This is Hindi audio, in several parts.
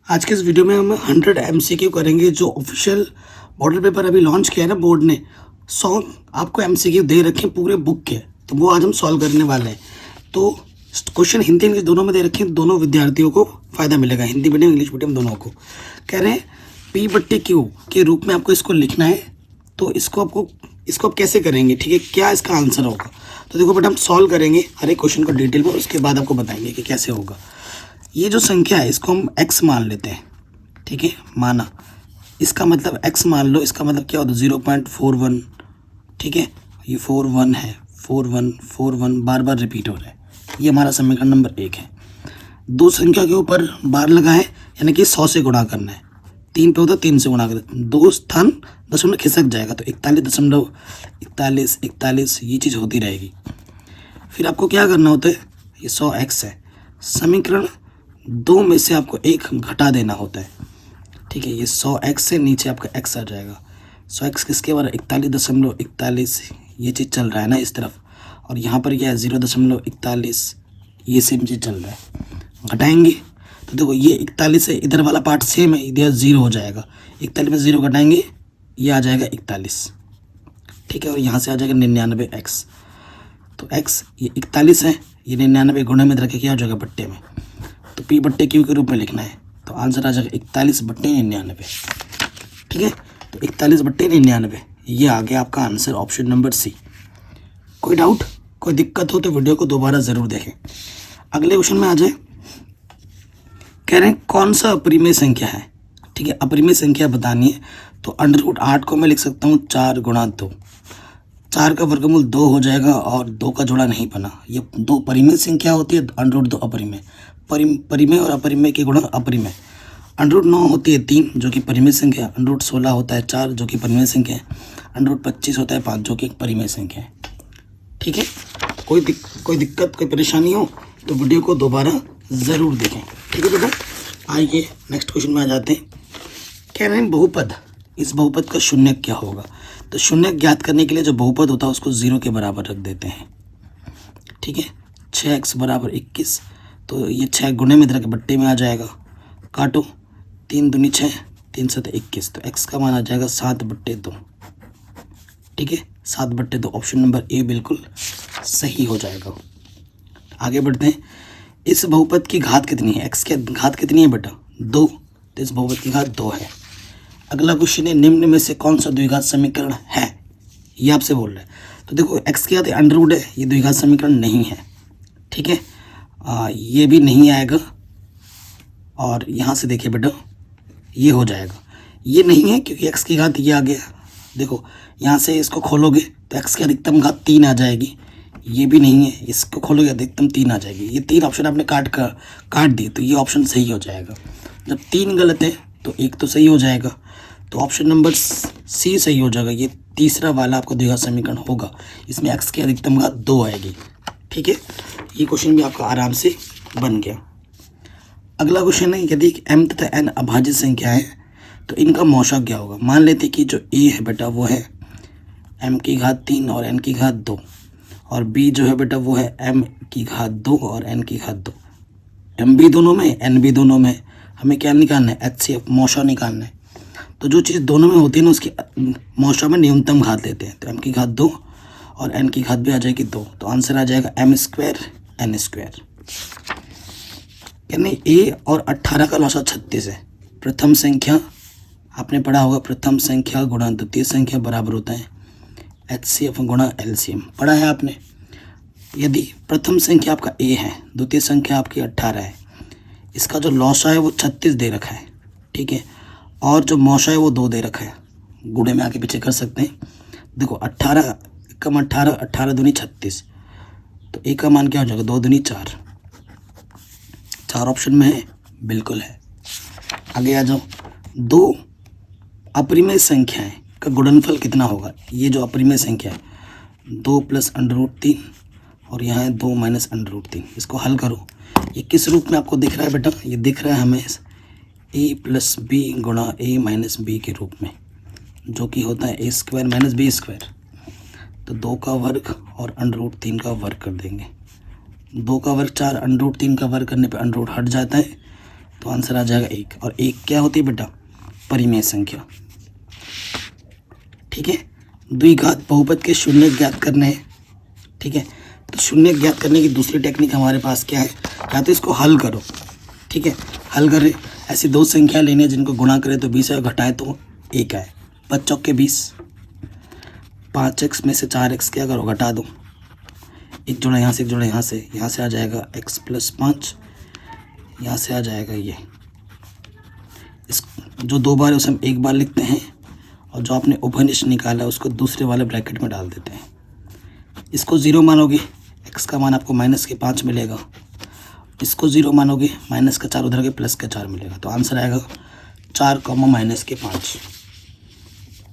आज के इस वीडियो में हम 100 MCQ करेंगे। जो ऑफिशियल मॉडल पेपर अभी लॉन्च किया है ना बोर्ड ने, 100 आपको MCQ दे रखे हैं पूरे बुक के, तो वो आज हम सॉल्व करने वाले हैं। तो क्वेश्चन हिंदी इंग्लिश दोनों में दे रखे हैं, दोनों विद्यार्थियों को फ़ायदा मिलेगा, हिंदी मीडियम इंग्लिश मीडियम दोनों को। कह रहे हैं P/Q के रूप में आपको इसको लिखना है। तो इसको आप कैसे करेंगे, ठीक है, क्या इसका आंसर होगा। तो देखो बेटा, हम सॉल्व करेंगे हर एक क्वेश्चन को डिटेल में, उसके बाद आपको बताएंगे कि कैसे होगा। ये जो संख्या है इसको हम x मान लेते हैं, ठीक है, माना। इसका मतलब x मान लो, इसका मतलब क्या होता है 0.41, ठीक है। ये 41 है, 41 बार बार रिपीट हो रहा है। ये हमारा समीकरण नंबर 1 है। दो संख्या के ऊपर बार लगा है, यानी कि 100 से गुणा करना है। 3 पे होता है 3 से गुणा कर, दो स्थान दशमलव खिसक जाएगा, तो 41 ये चीज़ होती रहेगी। फिर आपको क्या करना होता है, ये 100x है, समीकरण 2 में से आपको 1 घटा देना होता है, ठीक है। ये 100x से नीचे आपका x आ जाएगा। 100x किसके बराबर 41.41, ये चीज़ चल रहा है ना इस तरफ, और यहाँ पर क्या है 0.41, ये सेम चीज़ चल रहा है। घटाएंगे तो देखो ये 41 है, इधर वाला पार्ट सेम है, इधर 0 हो जाएगा। 41 में 0 घटाएंगे, ये आ जाएगा 41, ठीक है। और यहाँ से आ जाएगा 99x। तो x ये 41 है, ये 99 गुणे में रखे क्या हो जाएगा बट्टे में, तो P/Q के रूप में लिखना है। तो आंसर आ जाएगा 41/99, ठीक है। तो 41/99 ये आ गया आपका आंसर, ऑप्शन नंबर सी। कोई डाउट, कोई दिक्कत हो तो वीडियो को दोबारा ज़रूर देखें। अगले क्वेश्चन में आ जाए। कह रहे हैं कौन सा अपरिमेय संख्या है, ठीक है। अपरिमेय संख्या बतानी है, तो √8 को मैं लिख सकता हूँ 4 × 2। 4 का वर्गमूल 2 हो जाएगा, और 2 का जोड़ा नहीं बना। ये दो परिमेय संख्या होती है, √2 अपरिमेय। परिमेय और अपरिमेय के गुणा अपरिमेय। √9 होती है 3, जो कि परिमेय संख्या। √16 होता है 4, जो कि परिमेय संख्या है। √25 होता है 5, जो कि एक परिमेय संख्या है, ठीक है। कोई दिक्कत कोई परेशानी हो तो वीडियो को दोबारा ज़रूर देखें, ठीक है बेटा। आइए नेक्स्ट क्वेश्चन में आ जाते हैं। कह रहे हैं बहुपद, इस बहुपद का शून्यक क्या होगा। तो शून्यक ज्ञात करने के लिए जो बहुपद होता है उसको 0 के बराबर रख देते हैं, ठीक है। 6x = 21, तो ये 6 गुणे में इधर के बट्टे में आ जाएगा। काटो, 3 दूनी 6, 3 7 21, तो x का मान आ जाएगा 7/2, ठीक है। 7/2 ऑप्शन नंबर ए बिल्कुल सही हो जाएगा। आगे बढ़ते हैं। इस बहुपद की घात कितनी है, x की घात कितनी है बेटा 2, तो इस बहुपद की घात 2 है। अगला क्वेश्चन है निम्न में से कौन सा द्विघात समीकरण है, ये आपसे बोल रहा है। तो देखो x की घात √ है, ये द्विघात समीकरण नहीं है, ठीक है। ये भी नहीं आएगा, और यहाँ से देखिए बेटा ये हो जाएगा। ये नहीं है क्योंकि x की घात ये आ गया। देखो यहाँ से इसको खोलोगे तो x की अधिकतम घात 3 आ जाएगी। ये भी नहीं है, इसको खोलोगे अधिकतम 3 आ जाएगी। ये 3 ऑप्शन आपने काट दिए, तो ये ऑप्शन सही हो जाएगा। जब 3 गलत है तो 1 तो सही हो जाएगा, तो ऑप्शन नंबर सी सही हो जाएगा। ये तीसरा वाला आपको द्विघात समीकरण होगा, इसमें x की अधिकतम घात 2 आएगी, ठीक है। ये क्वेश्चन भी आपका आराम से बन गया। अगला क्वेश्चन है, यदि m तथा n अभाज्य संख्या है तो इनका मौशा क्या होगा। मान लेते कि जो a है बेटा वो है m की घात 3 और n की घात 2, और b जो है बेटा वो है m की घात 2 और n की घात 2। m भी दोनों में, n भी दोनों में। हमें क्या निकालना है, HCF मौशा निकालना है। तो जो चीज़ दोनों में होती है ना उसकी मौशा में न्यूनतम घात लेते हैं। तो m की घात 2 और n की घात भी आ जाएगी 2, तो आंसर आ जाएगा m² n²। यानी a और 18 का लौसा 36 है। प्रथम संख्या आपने पढ़ा होगा, प्रथम संख्या गुणा द्वितीय संख्या बराबर होता है HCF गुणा LCM, पढ़ा है आपने। यदि प्रथम संख्या आपका a है, द्वितीय संख्या आपकी 18 है, इसका जो लौसा है वो 36 दे रखा है, ठीक है, और जो मौशा है वो 2 दे रखा है। गुणे में आगे पीछे कर सकते हैं। देखो 18 कम 18, 18 दूनी 36, तो a का मान क्या हो जाएगा 2 दूनी 4। 4 ऑप्शन में है, बिल्कुल है। आगे आ जाओ। 2 अपरिमेय संख्याएं का गुणनफल कितना होगा। ये जो अपरिमेय संख्या है 2 + √3 और यहाँ है 2 - √3, इसको हल करो। ये किस रूप में आपको दिख रहा है बेटा, ये दिख रहा है हमें a + b गुणा a - b के रूप में, जो कि होता है a² - b²। तो 2 का वर्ग और √3 का वर्ग कर देंगे। 2 का वर्ग 4, √3 का वर्ग करने पे √ हट जाता है, तो तो आंसर आ जाएगा 1। और 1 क्या होती है बेटा? परिमेय संख्या। ठीक है, द्विघात बहुपद के शून्य ज्ञात करने हैं। ठीक है, तो शून्य ज्ञात करने की दूसरी टेक्निक हमारे पास क्या है? या तो इसको हल करो। ठीक है, हल करें, ऐसी दो संख्या लेनी है जिनको गुणा करें तो 20 है, घटाए तो 1 आए। 5 चौके 20, 5x में से 4x क्या करो? घटा दो। एक जोड़ा यहाँ से, एक जोड़ा यहाँ से आ जाएगा x + 5, यहाँ से आ जाएगा ये। इस जो 2 बार है उसे हम 1 बार लिखते हैं, और जो आपने उभयनिष्ठ निकाला है उसको दूसरे वाले ब्रैकेट में डाल देते हैं। इसको 0 मानोगे, x का मान आपको -5 मिलेगा। इसको 0 मानोगे, -4 उधर के +4 मिलेगा। तो आंसर आएगा 4, -5।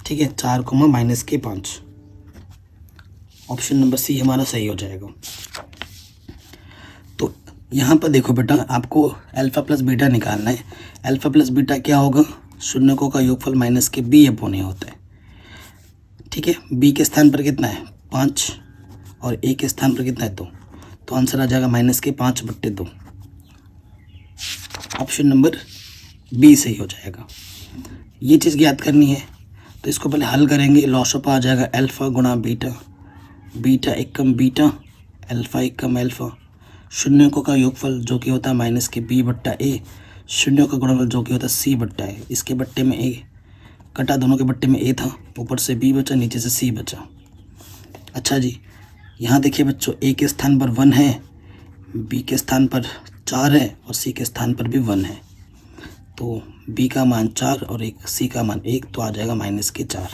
ठीक है, 4, -5। ऑप्शन नंबर सी हमारा सही हो जाएगा। तो यहाँ पर देखो बेटा, आपको अल्फा प्लस बीटा निकालना है। अल्फा प्लस बीटा क्या होगा? शून्यकों का योगफल माइनस के b अपॉन a होता है। ठीक है, b के स्थान पर कितना है? 5, और a के स्थान पर कितना है? 2। तो आंसर आ जाएगा -5/2। ऑप्शन नंबर बी सही हो जाएगा। ये चीज़ ज्ञात करनी है, तो इसको पहले हल करेंगे। लॉस ऑफ आ जाएगा अल्फा गुणा बीटा, बीटा एकम बीटा, अल्फा एकम अल्फा। शून्यकों का योगफल जो कि होता है -b/a, शून्यों का गुणनफल जो कि होता है c/a। इसके बट्टे में a कटा, दोनों के बट्टे में a था, ऊपर से b बचा, नीचे से c बचा। अच्छा जी, यहाँ देखिए बच्चों, a के स्थान पर 1 है, b के स्थान पर 4 है, और c के स्थान पर भी 1 है। तो b का मान 4 और c का मान 1, तो आ जाएगा -4।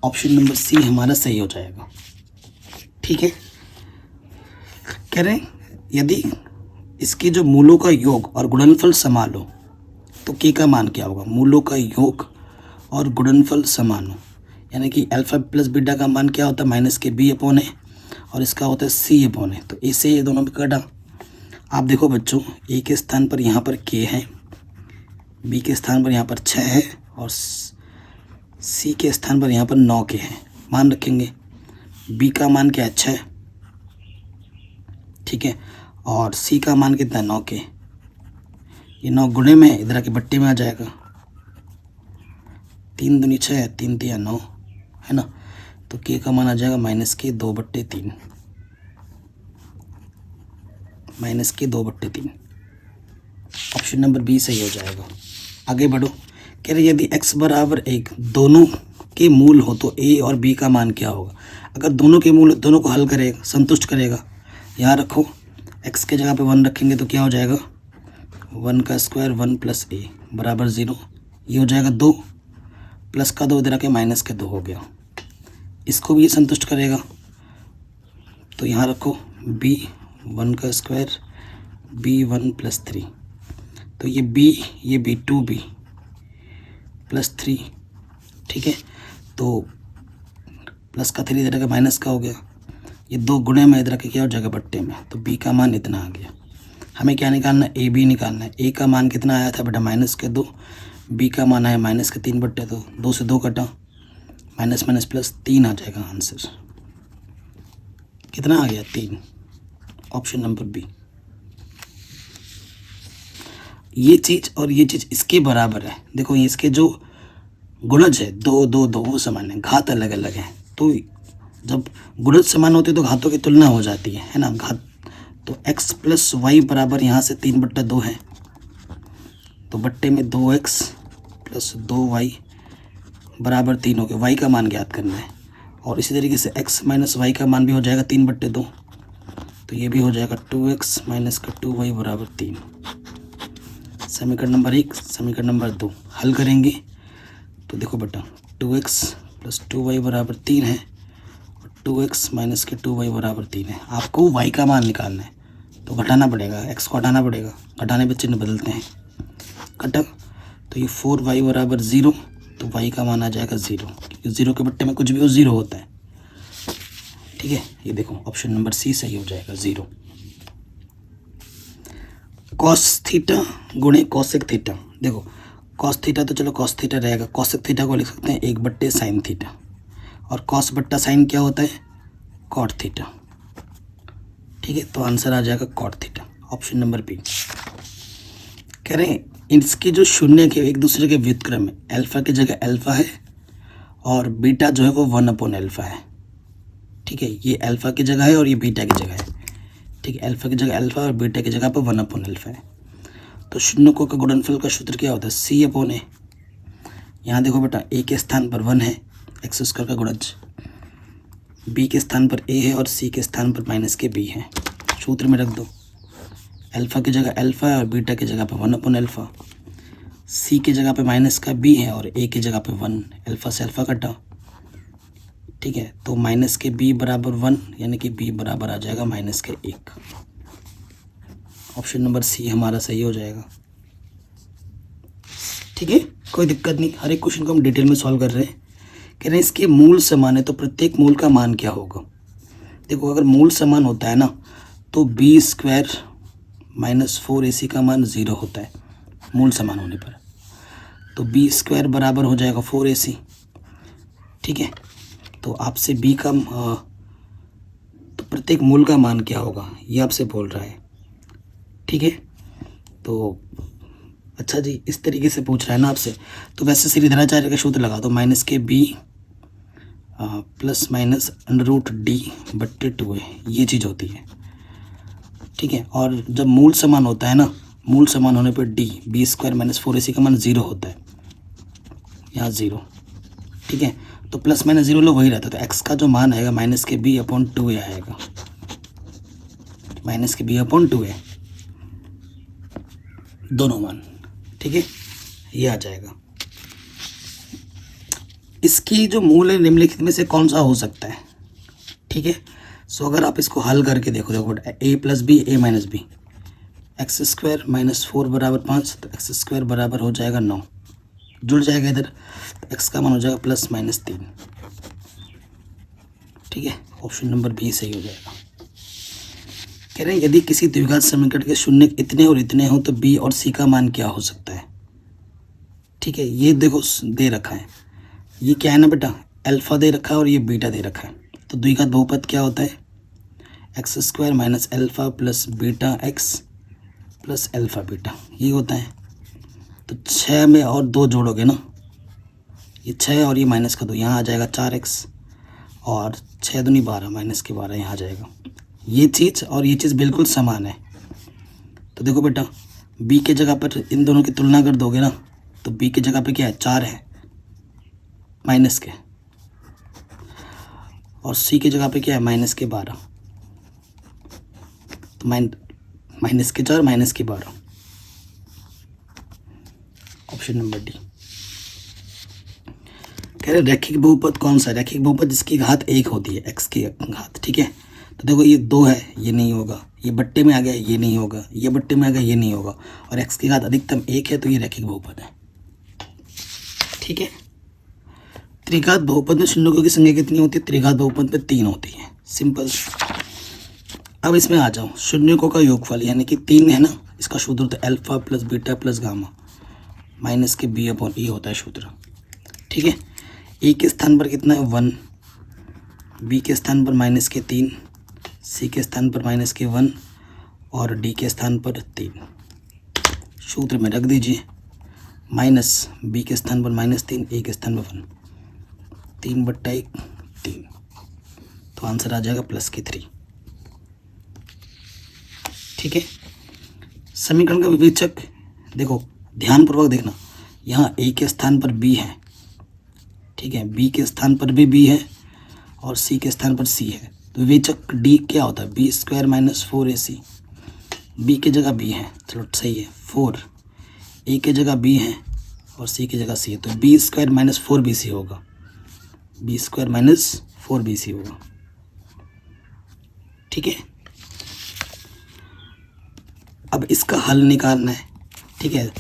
ऑप्शन नंबर सी हमारा सही हो जाएगा। ठीक है, कह रहे हैं यदि इसके जो मूलों का योग और गुणनफल समान हो तो k का मान क्या होगा? मूलों का योग और गुणनफल समान हो, यानी कि अल्फा प्लस बीटा का मान क्या होता है? -b/a, और इसका होता है c/a। तो a से ये दोनों में कटा। आप देखो बच्चों, a के स्थान पर यहाँ पर k है, b के स्थान पर यहाँ पर 6 है, और c के स्थान पर यहाँ पर 9 के हैं। मान रखेंगे, b का मान क्या है? 6। ठीक है, और c का मान कितना है? 9 के। ये 9 गुणे में इधर के बट्टे में आ जाएगा। 3 दूनी 6, 3 तिया 9, है ना। तो k का मान आ जाएगा -2/3, -2/3। ऑप्शन नंबर बी सही हो जाएगा। आगे बढ़ो, कह रहे यदि x = 1 दोनों के मूल हो तो a और b का मान क्या होगा? अगर दोनों के मूल, दोनों को हल करेगा, संतुष्ट करेगा। यहाँ रखो, x के जगह पे 1 रखेंगे तो क्या हो जाएगा? 1 का स्क्वायर 1 + a बराबर 0। ये हो जाएगा 2, प्लस का 2 इधर आके माइनस के 2 हो गया। इसको भी ये संतुष्ट करेगा, तो यहाँ रखो b 1 का स्क्वायर b 1 + 3। तो ये b 2b + 3। ठीक है, तो प्लस का 3 इधर का माइनस का हो गया। ये 2 गुणे में इधर के क्या हो जाएगा? बट्टे में। तो b का मान इतना आ गया। हमें क्या निकालना है? a b निकालना है। a का मान कितना आया था बेटा? -2। b का मान आया -3/2। 2 से 2 कटा, -+3 आ जाएगा आंसर। कितना आ गया? 3। Option number B. ये चीज़ और ये चीज़ इसके बराबर है। देखो, ये इसके जो गुणज है 2 2 2 वो समान है, घात अलग अलग है। तो जब गुणज समान होते तो घातों की तुलना हो जाती है ना। घात तो x + y बराबर यहाँ से 3/2 है, तो बट्टे में 2x + 2y बराबर 3 हो गया। y का मान ज्ञात करना है, और इसी तरीके से x - y का मान भी हो जाएगा 3/2। तो ये भी हो जाएगा 2x - 2y बराबर 3। समीकरण नंबर 1, समीकरण नंबर 2 हल करेंगे तो देखो बेटा, 2x + 2y बराबर 3 है, और 2x - 2y बराबर 3 है। आपको y का मान निकालना है, तो घटाना पड़ेगा, x को हटाना पड़ेगा। घटाने पे चिन्ह बदलते हैं, कटा। तो ये 4y बराबर 0, तो y का मान आ जाएगा 0, क्योंकि 0 के बट्टे में कुछ भी हो 0 होता है। ठीक है, ये देखो ऑप्शन नंबर सी सही हो जाएगा 0। कॉस थीटा गुणे कॉसेक थीटा। देखो कॉस थीटा तो चलो कॉस थीटा रहेगा, कॉसेक थीटा को लिख सकते हैं 1/sin थीटा, और कॉस बट्टा साइन क्या होता है? Cot theta. ठीक है, तो आंसर आ जाएगा cot theta. Option number B. कह रहे हैं इसकी जो शून्य के एक दूसरे के व्युत्क्रम है, अल्फा की जगह अल्फा है और बीटा जो है वो 1/अल्फा है। ठीक है, ये अल्फा की जगह है और ये बीटा की जगह है। ठीक है, अल्फा की जगह अल्फा और बीटा की जगह पर 1/अल्फा है। तो शून्यकों का गुणनफल का सूत्र क्या होता है? C/A। यहाँ देखो बेटा, a के स्थान पर 1 है, x² का गुणज, b के स्थान पर a है और c के स्थान पर -b है। सूत्र में रख दो, अल्फा की जगह अल्फा है और बीटा की जगह पर 1/अल्फा, c की जगह पे -b है और a की जगह पे 1, अल्फा से अल्फा कटा। ठीक है, तो -b बराबर 1, यानी कि b बराबर आ जाएगा -1। ऑप्शन नंबर सी हमारा सही हो जाएगा। ठीक है, कोई दिक्कत नहीं, हर एक क्वेश्चन को हम डिटेल में सॉल्व कर रहे हैं। कह रहे हैं इसके मूल समान है तो प्रत्येक मूल का मान क्या होगा? देखो, अगर मूल समान होता है ना तो b² - 4ac का मान 0 होता है मूल समान होने पर। तो b² बराबर हो जाएगा 4ac। ठीक है, तो आपसे b का तो प्रत्येक मूल का मान क्या होगा ये आपसे बोल रहा है। ठीक है, तो अच्छा जी, इस तरीके से पूछ रहा है ना आपसे, तो वैसे श्रीधराचार्य का सूत्र लगा दो, -b ±√d/2a, ये चीज़ होती है। ठीक है, और जब मूल समान होता है ना, मूल समान होने पर d b² - 4ac का मान 0 होता है, यहाँ 0। ठीक है, तो ±0 लो वही रहता है, तो x का जो मान आएगा -b/2a आएगा, -b/2a दोनों मान। ठीक है, ये आ जाएगा। इसकी जो मूल है निम्नलिखित में से कौन सा हो सकता है? ठीक है, सो अगर आप इसको हल करके देखो a + b a - b, x² - 4 बराबर 5, तो x² बराबर हो जाएगा 9, जुड़ जाएगा इधर, तो x का मान हो जाएगा +-3। ठीक है, ऑप्शन नंबर बी सही हो जाएगा। कह रहे हैं यदि किसी द्विघात समीकरण के शून्य इतने और इतने हो तो b और c का मान क्या हो सकता है? ठीक है, ये देखो दे रखा है, ये क्या है ना बेटा, अल्फा दे रखा है और ये बीटा दे रखा है। तो द्विघात बहुपद क्या होता है? x² - alpha + beta x + alpha beta, ये होता है। तो 6 में और 2 जोड़ोगे ना, ये 6 और ये माइनस का 2, यहाँ आ जाएगा 4x और 6 दूनी 12, -12 यहाँ आ जाएगा। ये चीज़ और ये चीज़ बिल्कुल समान है। तो देखो बेटा, b के जगह पर इन दोनों की तुलना कर दोगे ना, तो b की जगह पे क्या है? 4 है माइनस के, और c की जगह पे क्या है? -12। तो -4 -12, ऑप्शन नंबर डी। कह रहे रैखिक बहुपद कौन सा? रैखिक बहुपद जिसकी घात 1 होती है, x की घात। ठीक है, तो देखो ये 2 है, ये नहीं होगा, ये बट्टे में आ गया, ये नहीं होगा, ये बट्टे में आ गया, ये नहीं होगा, और x की घात अधिकतम 1 है, तो ये रैखिक बहुपद है। ठीक है, त्रिघात बहुपद में शून्यों की संख्या कितनी होती है? त्रिघात बहुपद में 3 होती है, सिंपल। अब इसमें आ जाओ, शून्यों का योगफल यानी कि 3 है ना, इसका सूत्र होता है अल्फा + बीटा + गामा -b/e होता है सूत्र। ठीक है, ए के स्थान पर कितना है? 1, बी के स्थान पर -3, सी के स्थान पर -1 और डी के स्थान पर 3। सूत्र में रख दीजिए, -b के स्थान पर -3, ए के स्थान पर 1, 3/1 3, तो आंसर आ जाएगा +3। ठीक है, समीकरण का विवेचक देखो, ध्यानपूर्वक देखना, यहाँ ए के स्थान पर b है। ठीक है, बी के स्थान पर भी b है और सी के स्थान पर c है, तो विवेचक d क्या होता है? b² - 4ac, b की जगह b है, चलो सही है, 4, a की जगह b है और c की जगह c है, तो b² - 4bc होगा, b² - 4bc होगा। ठीक है, अब इसका हल निकालना है। ठीक है,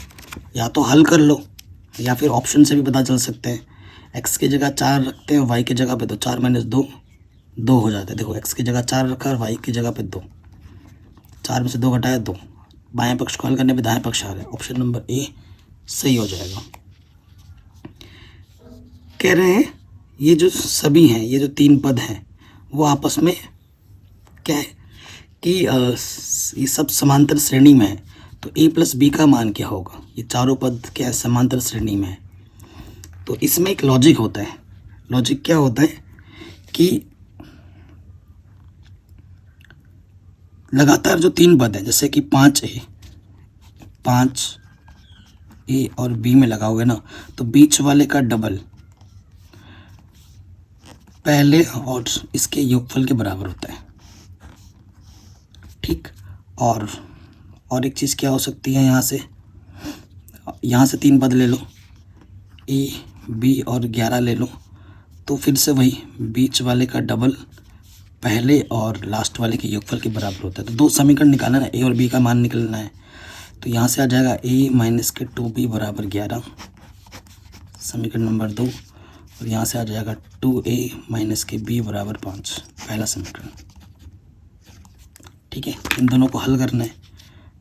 या तो हल कर लो या फिर ऑप्शन से भी पता चल सकते हैं। x की जगह 4 रखते हैं, y की जगह पे तो 4 - 2 2 हो जाता है। देखो, x की जगह 4 रखा और y की जगह पे 2, 4 में से 2 घटाया 2, बाएं पक्ष को हल करने पे दाएं पक्ष आ रहा है, ऑप्शन नंबर ए सही हो जाएगा। कह रहे हैं ये जो सभी हैं, ये जो 3 पद हैं वो आपस में क्या है कि ये सब समांतर श्रेणी में है, तो a प्लस बी का मान क्या होगा? ये चारों पद क्या है? समांतर श्रेणी में है। तो इसमें एक लॉजिक होता है। लॉजिक क्या होता है कि लगातार जो 3 पद हैं, जैसे कि 5a और b में लगाओगे ना, तो बीच वाले का डबल पहले और इसके योगफल के बराबर होता है। ठीक। और एक चीज़ क्या हो सकती है, यहाँ से 3 पद ले लो, a b और 11 ले लो, तो फिर से वही बीच वाले का डबल पहले और लास्ट वाले के योगफल के बराबर होता है। तो 2 समीकरण निकालना है, a और b का मान निकलना है। तो यहाँ से आ जाएगा a माइनस के 2b बराबर 11, समीकरण नंबर 2। और यहाँ से आ जाएगा 2a माइनस के b बराबर 5, पहला समीकरण। ठीक है, इन दोनों को हल करना है।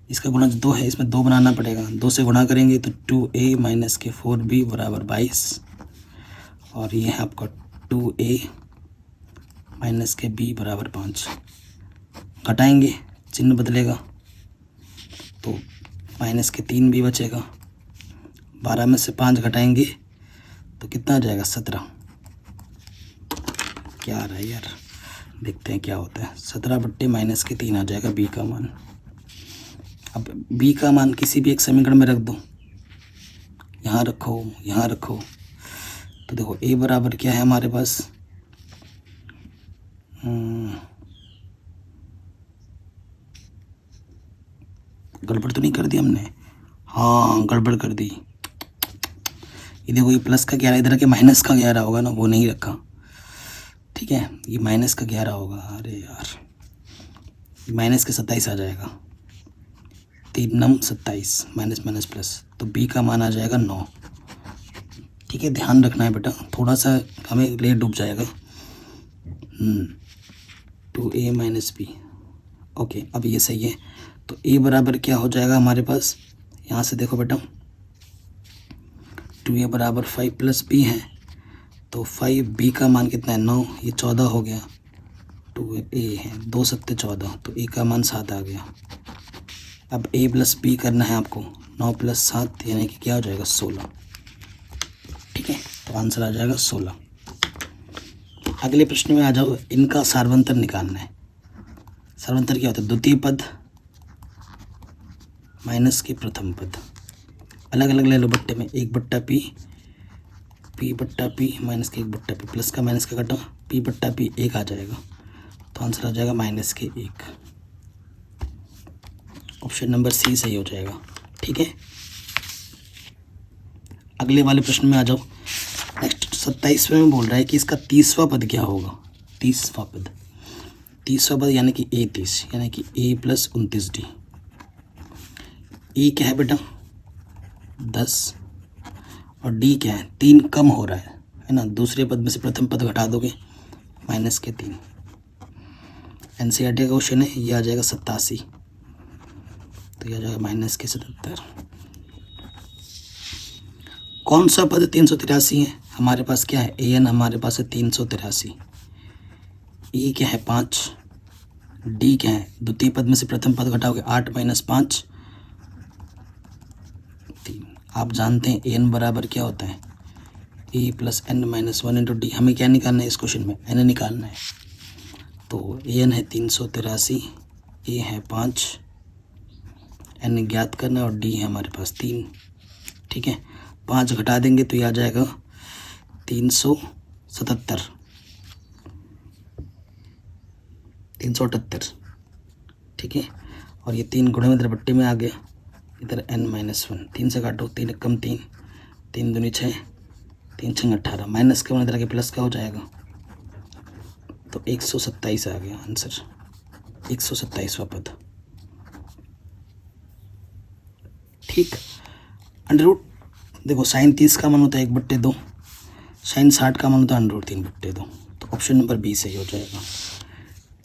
इसका गुणज 2 है, इसमें 2 बनाना पड़ेगा। 2 से गुणा करेंगे तो 2a माइनस के 4b बराबर 22, और ये है आपका 2a माइनस के b बराबर 5। घटाएंगे, चिन्ह बदलेगा, तो माइनस के 3b बचेगा। 12 में से 5 घटाएंगे तो कितना आ जाएगा? 17। क्या आ रहा है यार, देखते हैं क्या होता है। 17 बट्टे माइनस के 3 आ जाएगा b का मान। अब b का मान किसी भी एक समीकरण में रख दो, यहाँ रखो, यहाँ रखो, तो देखो a बराबर क्या है हमारे पास, गड़बड़ तो नहीं कर दी हमने? हाँ, गड़बड़ कर दी। ये देखो, ये प्लस का 11 इधर के माइनस का 11 होगा ना, वो नहीं रखा। ठीक है, ये माइनस का 11 होगा। अरे यार, माइनस के 27 आ जाएगा। 3 नम 27, माइनस माइनस प्लस, तो b का मान आ जाएगा 9। ठीक है, ध्यान रखना है बेटा, थोड़ा सा हमें ले डूब जाएगा। 2a minus b। ओके, अब ये सही है। तो a बराबर क्या हो जाएगा हमारे पास, यहाँ से देखो बेटा, 2a बराबर 5 प्लस b है, तो 5b का मान कितना है? 9। ये 14 हो गया। 2a है, 2 सत्ते 14, तो a का मान 7 आ गया। अब a प्लस b करना है आपको। 9 प्लस 7 यानी कि क्या हो जाएगा? 16। ठीक है, तो आंसर आ जाएगा 16। अगले प्रश्न में आ जाओ, इनका सार्वंतर निकालना है। सार्वंतर क्या होता है? द्वितीय पद माइनस के प्रथम पद, अलग अलग ले लो बट्टे में। 1 बट्टा p, p बट्टा p माइनस के 1 बट्टा p, प्लस का माइनस का कटा, p बट्टा p 1 आ जाएगा, तो आंसर आ जाएगा माइनस के 1। ऑप्शन नंबर सी सही हो जाएगा। ठीक है, अगले वाले प्रश्न में आ जाओ। नेक्स्ट 27वें में बोल रहा है कि इसका 30वां पद क्या होगा? 30वां पद यानी कि a 30, यानी कि a प्लस 29d। e क्या है बेटा? 10, और d क्या है? 3 कम हो रहा है ना, दूसरे पद में से प्रथम पद घटा दोगे, माइनस के 3। एनसीईआरटी का क्वेश्चन है, ये आ जाएगा 87, तो ये आ जाएगा माइनस के 77। कौन सा पद 383 है? हमारे पास क्या है? an हमारे पास है 383। e क्या है? 5। d क्या है? द्वितीय पद में से प्रथम पद घटाओगे, 8 माइनस 5 3। आप जानते हैं an बराबर क्या होता है? a plus n minus 1 into D. हमें क्या निकालना है इस क्वेश्चन में? n निकालना है। तो an है 383, a है 5, n ज्ञात करना है, और d है हमारे पास 3। ठीक है, 5 घटा देंगे तो ये आ जाएगा 377, 378। ठीक है, और ये 3 गुणे में इधर बट्टे में आ गया, इधर n माइनस 1। 3 से काटो, 3 कम 3, 3 दूनी 6, 3 6 18, माइनस का 1 इधर के प्लस का हो जाएगा, तो 127 आ गया आंसर, 127वां पद। ठीक, अंडर रूट देखो, साइन 30 का मान होता है 1/2, साइन 60 का मान होता है अंडर रूट 3/2, तो ऑप्शन नंबर बी सही हो जाएगा।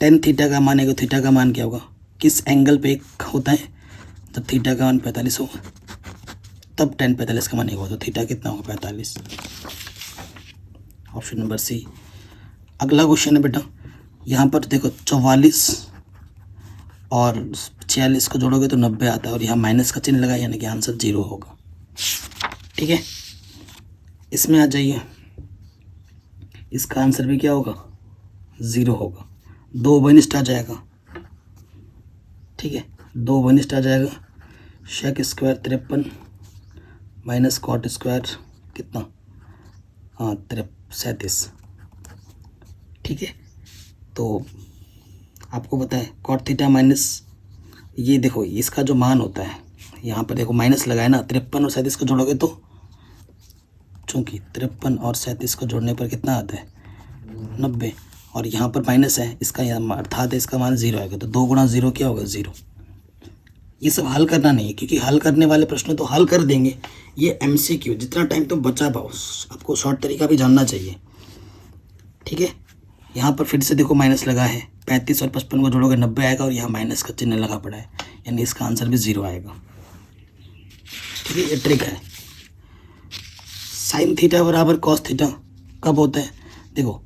टेन थीटा का मान है, थीटा का मान क्या होगा? किस एंगल पे एक होता है? जब थीटा का मान 45 हो तब टेन 45 का मान 1 हो, तो थीटा कितना होगा? 45। Option number C. अगला क्वेश्चन है बेटा, यहाँ पर देखो 44 और 46 को जोड़ोगे तो 90 आता है और यहाँ माइनस का चिन्ह लगा यानी कि आंसर 0 होगा। ठीक है, इसमें आ जाइए, इसका आंसर भी क्या होगा 0 होगा। 2 वनिष्ठ आ जाएगा। ठीक है, 2 वनिष्ठ आ जाएगा। Sec square 53 minus cot square कितना, हाँ 37। ठीक है, तो आपको पता है कॉट थीटा माइनस, ये देखो इसका जो मान होता है यहाँ पर देखो माइनस लगाए ना, 53 और 37 को जोड़ोगे तो, चूँकि 53 और 37 को जोड़ने पर कितना आता है 90, और यहाँ पर माइनस है, इसका अर्थात इसका मान 0 आएगा। तो 2 गुणा 0 क्या होगा 0। ये सब हल करना नहीं है, क्योंकि हल करने वाले प्रश्न तो हल कर देंगे। ये MCQ, जितना टाइम तुम बचा पाओ, आपको शॉर्ट तरीका भी जानना चाहिए। ठीक है, यहाँ पर फिर से देखो माइनस लगा है, 35 और 55 को जोड़ोगे 90 आएगा और यहाँ माइनस का चिन्ह लगा पड़ा है, यानी इसका आंसर भी 0 आएगा। ठीक है, ये ट्रिक है। साइन थीटा बराबर कॉस थीटा कब होता है, देखो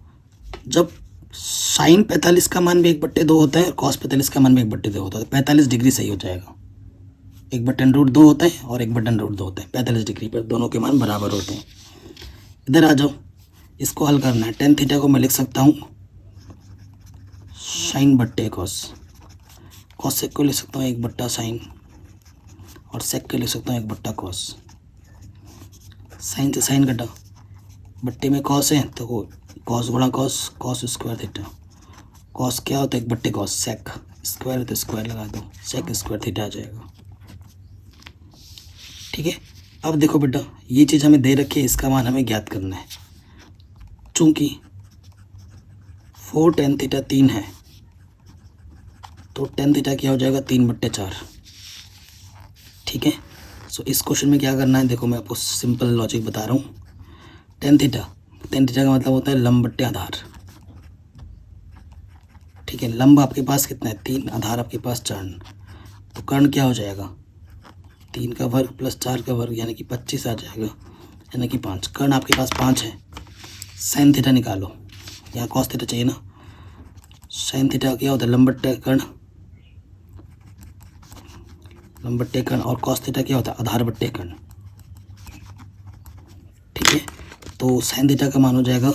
जब साइन 45 का मान भी 1/2 होता है और कॉस 45 का मान भी 1/2 होता है, तो 45 डिग्री सही हो जाएगा। 1/√2 होता है और 1/√2 होता है, 45 डिग्री पर दोनों के मान बराबर होते हैं। इधर आ जाओ, इसको हल करना है। टेन थीटा को मैं लिख सकता हूँ साइन बट्टे कॉस, कॉस सेक को लिख सकता हूँ 1/साइन और सेक को लिख सकता हूँ 1/कॉस। साइन से साइन कटा, बट्टे में कॉस है तो कॉस गुणा cos, cos square theta. Cos क्या होता है 1/कॉस, सेक स्क्वायर तो स्क्वायर लगा दो, सेक स्क्वायर थीटा आ जाएगा। ठीक है, अब देखो बेटा ये चीज़ हमें दे रखी है, इसका मान हमें ज्ञात करना है। चूँकि 4 tan थीटा 3 है तो tan थीटा क्या हो जाएगा 3/4। ठीक है, सो इस क्वेश्चन में क्या करना है, देखो मैं आपको सिंपल लॉजिक बता रहा हूँ। tan थीटा का मतलब होता है लंब बट्टे आधार। ठीक है, लंब आपके पास कितना है 3, आधार आपके पास 4, तो कर्ण क्या हो जाएगा 3 का वर्ग प्लस 4 का वर्ग यानी कि 25 आ जाएगा, यानी कि 5। कर्ण आपके पास 5 है। साइन थीटा निकालो, यहाँ कॉस थीटा चाहिए ना। साइन थीटा क्या होता है लंब बट्टे कर्ण, लंब बट्टे कर्ण, और कॉस थीटा क्या होता है आधार बट्टे कर्ण। ठीक है, तो साइन थीटा का मान हो जाएगा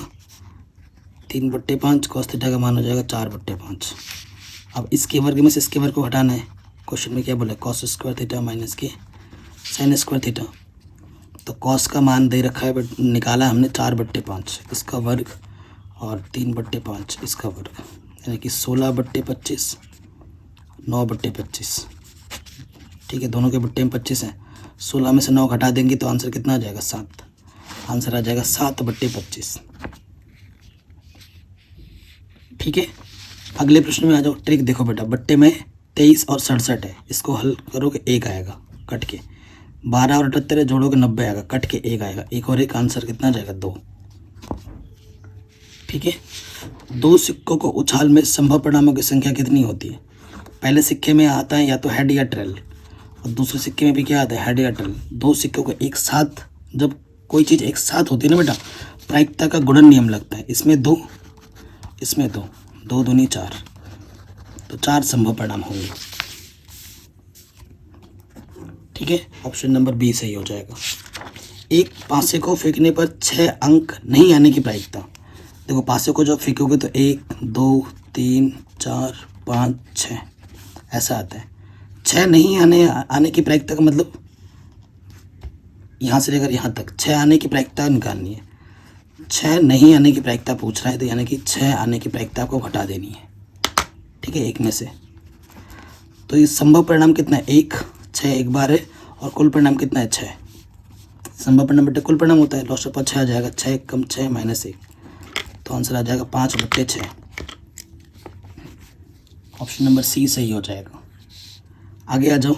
3/5, कॉस थीटा का मान हो जाएगा 4/5। अब इसके वर्ग में से इसके वर्ग को हटाना है। क्वेश्चन में क्या बोला, कॉस स्क्वायर थीटा माइनस के साइन स्क्वायर थीटा। तो कॉस का मान दे रखा है, बट निकाला हमने 4/5 इसका वर्ग और 3/5 इसका वर्ग, यानी कि 16/25, 9/25। ठीक है, दोनों के बट्टे में 25 हैं, 16 में से 9 घटा देंगे तो आंसर कितना आ जाएगा 7। आंसर आ जाएगा 7/25। ठीक है, अगले प्रश्न में आ जाओ। ट्रिक देखो बेटा, बट्टे में 23 और 67 है, इसको हल करोगे 1 आएगा कट के। 12 और 78 है, जोड़ोगे 90 आएगा, कट के 1 आएगा। एक और एक आंसर कितना आ जाएगा 2। ठीक है, 2 सिक्कों को उछाल में संभव परिणामों की संख्या कितनी होती है। पहले सिक्के में आता है या तो हेड या टेल, और दूसरे सिक्के में भी क्या आता है हेड या टेल। 2 सिक्कों को एक साथ, जब कोई चीज़ एक साथ होती है ना बेटा, प्रायिकता का गुणन नियम लगता है। इसमें 2, इसमें 2, 2 दूनी 4, तो 4 संभव परिणाम होंगे। ठीक है, ऑप्शन नंबर बी सही हो जाएगा। एक पासे को फेंकने पर 6 अंक नहीं आने की प्रायिकता। देखो पासे को जब फेंकोगे तो 1, 2, 3, 4, 5, 6 ऐसा आता है। 6 नहीं आने की प्रायिकता का मतलब यहाँ से लेकर यहाँ तक 6 आने की प्रायिकता निकालनी है। 6 नहीं आने की प्रायिकता पूछ रहा है, तो यानी कि 6 आने की प्रायिकता आपको घटा देनी है। ठीक है, 1 में से। तो ये संभव परिणाम कितना है 1, 6 एक बार है, और कुल परिणाम कितना है 6। संभव परिणाम बेटे कुल परिणाम होता है, लॉस ऑफ 6 आ जाएगा, 6 कम 6 माइनस 1, तो आंसर आ जाएगा 5/6। ऑप्शन नंबर सी सही हो जाएगा। आगे आ जाओ,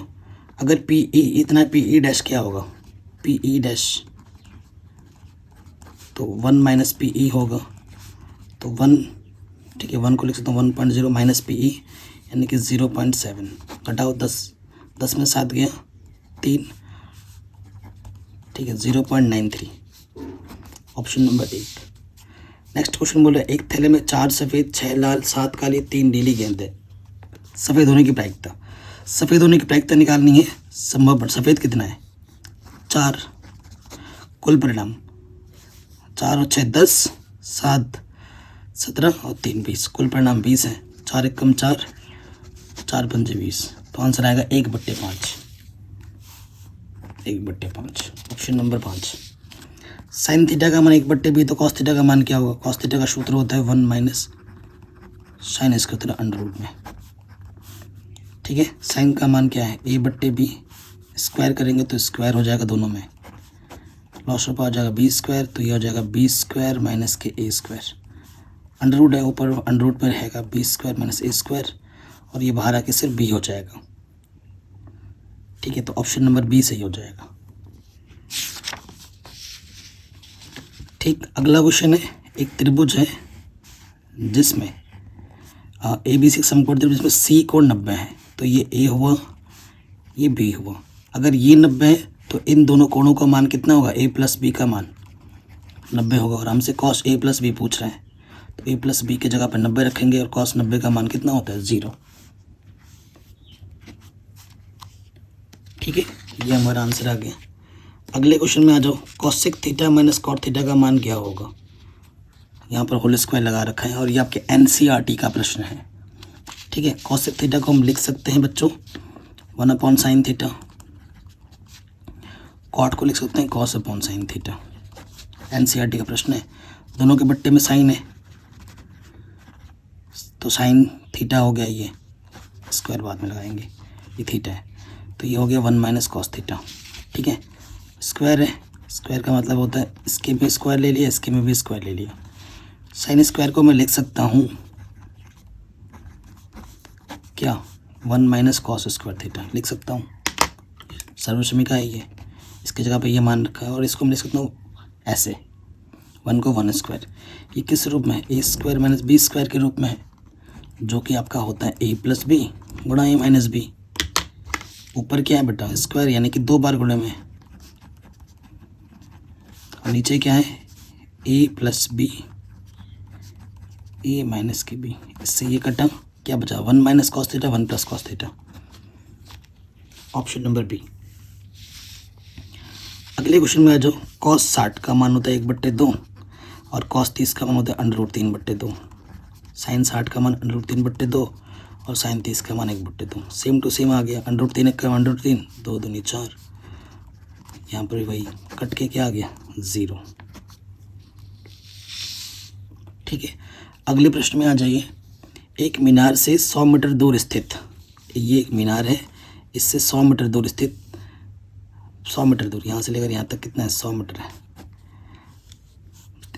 अगर पी ई इतना पी ई डैश क्या होगा, पी ई डैश तो 1 माइनस पी ई होगा, तो 1। ठीक है, 1 को लिख सकता हूँ 1.0 माइनस पी ई यानी कि 0.7, घटाओ 10, 10 में 7 गया 3। ठीक है, 0.93, ऑप्शन नंबर 1। नेक्स्ट क्वेश्चन बोल रहा है, एक थैले में 4 सफ़ेद 6 लाल 7 काली 3 नीली गेंद है। सफ़ेद होने की प्रायिकता, सफ़ेद होने की प्रायिकता निकालनी है। संभव सफ़ेद कितना है 4, कुल परिणाम 4 और 6 10, 7 17 और 3 20, कुल परिणाम 20 है। 4 एकम 4, 4 पंजे 20, तो आंसर आएगा 1/5, 1/5, ऑप्शन नंबर 5। साइन थीटा का मान 1/b, तो कॉस थीटा का मान क्या होगा? कॉस थीटा का सूत्र होता है 1 minus sine square under root में। ठीक है, साइन का मान क्या है a/b, स्क्वायर करेंगे तो स्क्वायर हो जाएगा दोनों में, लॉस ऑफ हो जाएगा b स्क्वायर, तो ये हो जाएगा b स्क्वायर माइनस के a स्क्वायर, अंडर रूट है ऊपर, अंडर रूट में रहेगा b square minus a square, और ये बाहर आके सिर्फ b हो जाएगा। ठीक है, तो ऑप्शन नंबर बी सही हो जाएगा। ठीक, अगला क्वेश्चन है, एक त्रिभुज है जिसमें ABC का समकोण त्रिभुज जिसमें C कोण 90 है, तो ये A हुआ, ये B हुआ। अगर ये 90 है तो इन दोनों कोणों का मान कितना होगा? A प्लस B का मान 90 होगा, और हमसे cos A प्लस B पूछ रहे हैं, तो A प्लस B की जगह पर 90 रखेंगे, और cos 90 का मान कितना होता है? 0। ठीक है, ये हमारा आंसर आ गया। अगले क्वेश्चन में आ जाओ, cosec theta minus cot theta का मान क्या होगा? यहाँ पर होल स्क्वायर लगा रखा है, और ये आपके NCERT का प्रश्न है। ठीक है, कॉसेक थीटा को हम लिख सकते हैं बच्चों 1/sin थीटा, कॉट को लिख सकते हैं cos/sin थीटा। NCERT का प्रश्न है, दोनों के बट्टे में साइन है, तो साइन थीटा हो गया, ये स्क्वायर बाद में लगाएंगे, ये थीटा है, तो ये हो गया 1 माइनस कॉस थीटा। ठीक है, स्क्वायर है, स्क्वायर का मतलब होता है इसके भी स्क्वायर ले लिया, इसके में भी स्क्वायर ले लिया। साइन स्क्वायर को मैं लिख सकता हूँ क्या? 1 माइनस कॉस स्क्वायर थीटा लिख सकता हूँ, सर्वसमीका है ये, इसकी जगह पे ये मान रखा है, और इसको मैं लिख सकता हूँ ऐसे, 1 को 1 स्क्वायर। ये किस रूप में है? A square minus B square के रूप में है, जो कि आपका होता है A प्लस B गुणा A माइनस B। ऊपर क्या है बेटा? स्क्वायर, यानी कि 2 बार गुणे में, और नीचे क्या है? A plus B, A minus के B, इससे ये कटा, क्या बचा? 1 minus cos theta, 1 plus cos theta, option number B. अगले क्वेश्चन में आ जाओ, कॉस 60 का मान होता है 1/2, और कॉस 30 का मान होता है √3/2। साइन 60 का मान √3/2, और साइन 30 का मान 1/2, सेम टू सेम आ गया। √3 1 का √3, 2 दूनी 4, यहाँ पर वही कट के क्या आ गया? 0। ठीक है, अगले प्रश्न में आ जाइए, एक मीनार से 100 मीटर दूर स्थित, ये एक मीनार है, इससे 100 मीटर दूर स्थित, 100 मीटर दूर, यहाँ से लेकर यहाँ तक कितना है? 100 मीटर है।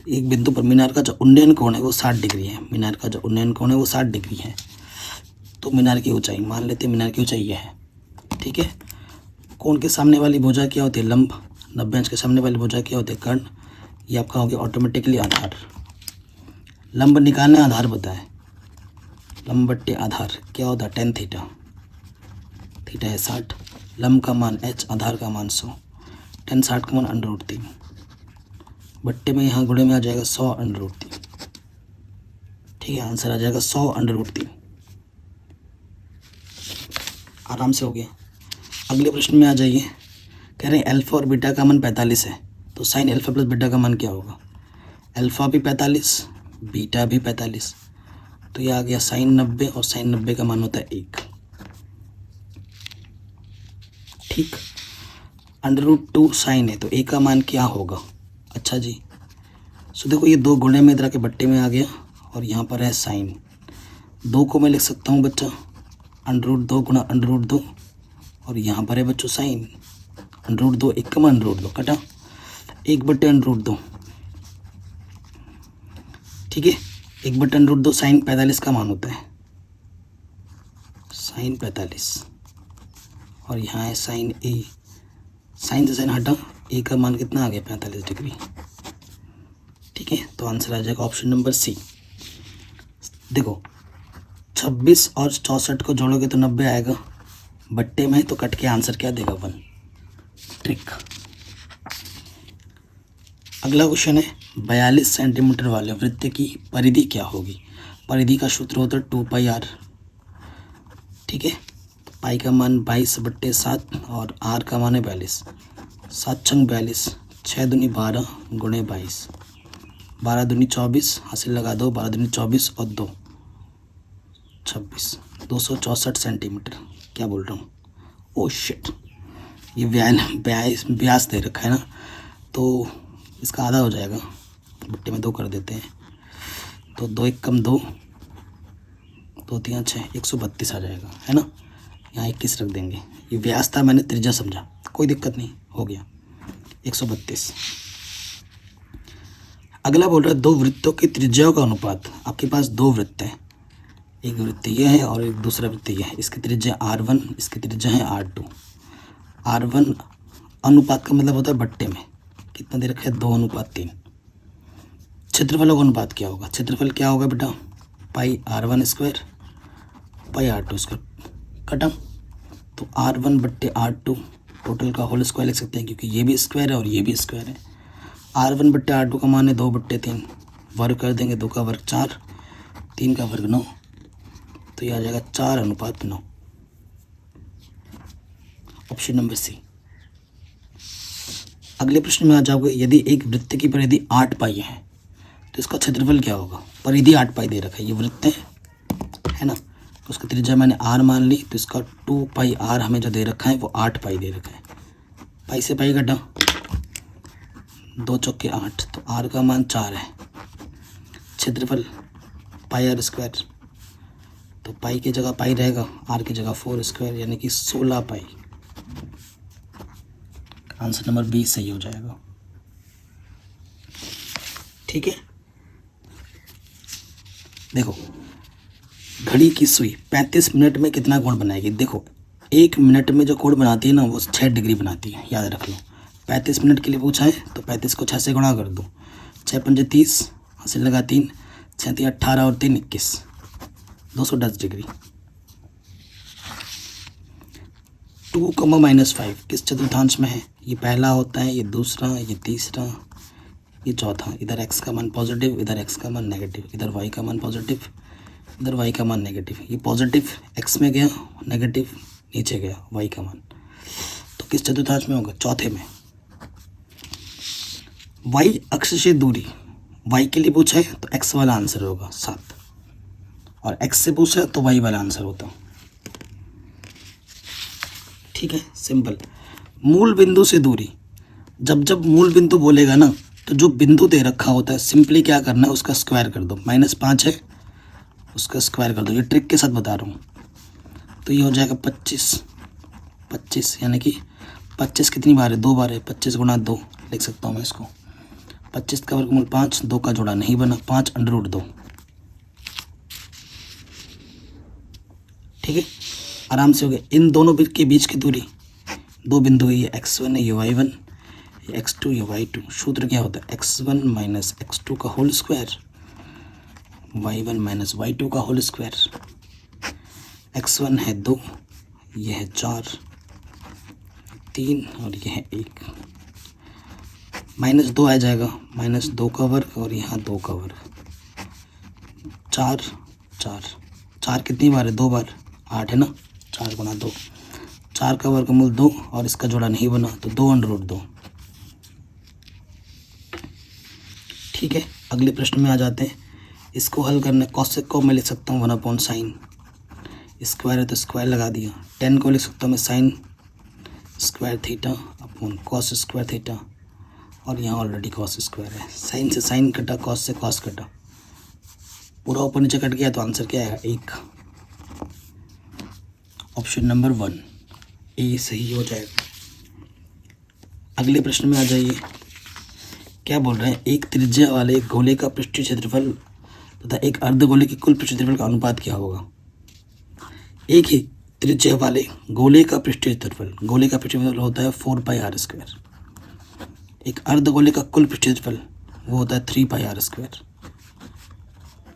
एक बिंदु पर मीनार का जो उन्नयन कोण है वो 60 डिग्री है, मीनार का जो उन्नयन कोण है वो 60 डिग्री है। तो मीनार की ऊंचाई मान लेते हैं, मीनार की ऊंचाई यह है। ठीक है, कोण के सामने वाली भुजा क्या होती है? लंब। 90 अंश के सामने वाली भुजा क्या होती है? कर्ण। ये आपका हो गया ऑटोमेटिकली आधार। लंब निकालने आधार बताए, लंब बट्टे आधार क्या होता है? tan थीटा, थीटा है 60, लंब का मान h, आधार का मान 100, tan 60 का मान √3, बट्टे में यहाँ गुणे में आ जाएगा 100 √3। ठीक है, आंसर आ जाएगा 100 √3। आराम से हो गया। अगले प्रश्न में आ जाइए, कह रहे हैं अल्फा और बीटा का मान 45 है, तो साइन अल्फा प्लस बीटा का मान क्या होगा? अल्फा भी 45, बीटा भी 45, तो ये आ गया साइन 90, और साइन 90 का मान होता है 1। ठीक, √2 साइन है, तो a का मान क्या होगा? अच्छा जी, सो देखो ये 2 गुणे में इधर के बट्टे में आ गया, और यहाँ पर है साइन। 2 को मैं लिख सकता हूँ बच्चा √2 गुणा √2, और यहाँ पर है बच्चों साइन √2, 1 का मान √2 कटा 1/√2। ठीक है, 1/√2 साइन 45 का मान होता है, साइन 45, और यहाँ है साइन a, साइन से साइन हटा, a का मान कितना आ गया? 45 डिग्री। ठीक है, तो आंसर आ जाएगा ऑप्शन नंबर सी। देखो 26 और 64 को जोड़ोगे तो 90 आएगा, बट्टे में तो कट के आंसर क्या देगा? 1। ट्रिक। अगला क्वेश्चन है, 42 सेंटीमीटर वाले वृत्त की परिधि क्या होगी? परिधि का सूत्र होता है 2πr। ठीक है। तो पाई का मान 22/7 और आर का मान है 42। 7 छंग 42, 6 दूनी 12 गुणे 22, 12 दूनी 24, हासिल लगा दो, 12 दूनी 24 और 2 26, 264 सेंटीमीटर। क्या बोल रहा हूँ, ओ शिट, ये व्यास दे रखा है ना, तो इसका आधा हो जाएगा, बट्टे में 2 कर देते हैं, तो 2 एक कम 2, 2 3 6, 132 आ जाएगा, है ना। यहाँ 21 रख देंगे, ये व्यास था, मैंने त्रिज्या समझा, कोई दिक्कत नहीं, हो गया 132। अगला बोल रहा है 2 वृत्तों की त्रिज्याओं का अनुपात। आपके पास 2 वृत्त हैं, एक वृत्त ये है और एक दूसरा वृत्त ये है, इसकी त्रिज्या R1, इसकी त्रिज्या है R2। R1 अनुपात का मतलब होता है बट्टे में कितना दे रखा है, 2:3। क्षेत्रफलों का अनुपात क्या होगा, क्षेत्रफल क्या होगा बेटा, पाई R1² पाई R2², कटा, तो R1/R2 टोटल का होल स्क्वायर लिख सकते हैं, क्योंकि ये भी स्क्वायर है और ये भी स्क्वायर है। R1/R2 का मान है 2/3, वर्ग कर देंगे, 2 का वर्ग 4, 3 का वर्ग 9, तो ये आ जाएगा 4:9। Option number C. अगले प्रश्न में आ जाओगे, यदि एक वृत्त की परिधि 8 पाई है तो इसका क्षेत्रफल क्या होगा। परिधि 8 पाई दे रखा है, ये वृत्त है ना, तो उसका त्रिज्या मैंने r मान ली, तो इसका 2πr हमें जो दे रखा है वो 8 पाई दे रखा है। पाई से पाई घटा, 2 चौके 8, तो r का मान 4 है। क्षेत्रफल πr², तो पाई की जगह पाई रहेगा, r की जगह 4² यानी कि 16 पाई। आंसर नंबर बी सही हो जाएगा, ठीक है। देखो, घड़ी की सुई 35 मिनट में कितना कोण बनाएगी। देखो, 1 मिनट में जो कोण बनाती है ना वो 6 डिग्री बनाती है, याद रख लो। 35 मिनट के लिए पूछा है तो 35 को 6 से गुणा कर दो, 6 पंजे 30, हासिल लगा 3, 6 3 18 और 3 21, 210 डिग्री। 2, -5 किस चतुर्थांश में है, ये पहला होता है, ये दूसरा, ये तीसरा, ये चौथा। इधर x का मान पॉजिटिव, इधर x का मान नेगेटिव, इधर y का मान पॉजिटिव, इधर y का मान नेगेटिव। ये पॉजिटिव x में गया, नेगेटिव नीचे गया y का मान, तो किस चतुर्थांश में होगा, चौथे में। y अक्ष से दूरी, y के लिए पूछा है तो x वाला आंसर होगा 7, और x से पूछा है तो y वाला आंसर होता, ठीक है, सिंपल। मूल बिंदु से दूरी, जब मूल बिंदु बोलेगा ना तो जो बिंदु दे रखा होता है सिंपली क्या करना है, उसका स्क्वायर कर दो। -5 है, उसका स्क्वायर कर दो, ये ट्रिक के साथ बता रहा हूँ। तो ये हो जाएगा 25, यानी कि 25 कितनी बार है, 2 बार है, 25 × 2 लिख सकता हूँ मैं इसको। 25 का वर्गमूल 5, 2 का जोड़ा नहीं बना, 5√2, ठीक है, आराम से हो गया। इन दोनों के बीच की दूरी, 2 बिंदु है, ये x1 है, ये y1, ये x2, ये y2। सूत्र क्या होता है, x1 - x2 का होल स्क्वायर, y1 - y2 का होल स्क्वायर। x1 है 2, ये है 4, 3 और ये है 1, -2 आ जाएगा, -2 का वर्ग और यहाँ 2 का वर्ग, 4 4 4 कितनी बार है, 2 बार, 8 है ना, 4 × 2, 4 का वर्गमूल 2 और इसका जोड़ा नहीं बना तो 2√2, ठीक है। अगले प्रश्न में आ जाते हैं, इसको हल करना। कॉसेक को मैं लिख सकता हूँ 1/sin, स्क्वायर है तो स्क्वायर लगा दिया। 10 को लिख सकता हूँ मैं sin² theta upon cos² theta, और यहाँ ऑलरेडी cos² है। साइन से साइन कटा, कॉस से कॉस कटा, पूरा ऊपर नीचे कट गया, तो आंसर क्या आएगा, 1। ऑप्शन नंबर 1 ए सही हो जाएगा। अगले प्रश्न में आ जाइए, क्या बोल रहे हैं, एक त्रिज्या वाले गोले का पृष्ठीय क्षेत्रफल तथा एक अर्धगोले की कुल पृष्ठीय क्षेत्रफल का अनुपात क्या होगा। एक ही त्रिज्या वाले गोले का पृष्ठीय क्षेत्रफल, गोले का पृष्ठीय क्षेत्रफल होता है 4πr²। एक अर्धगोले का कुल पृष्ठीय क्षेत्रफल वो होता है 3πr²।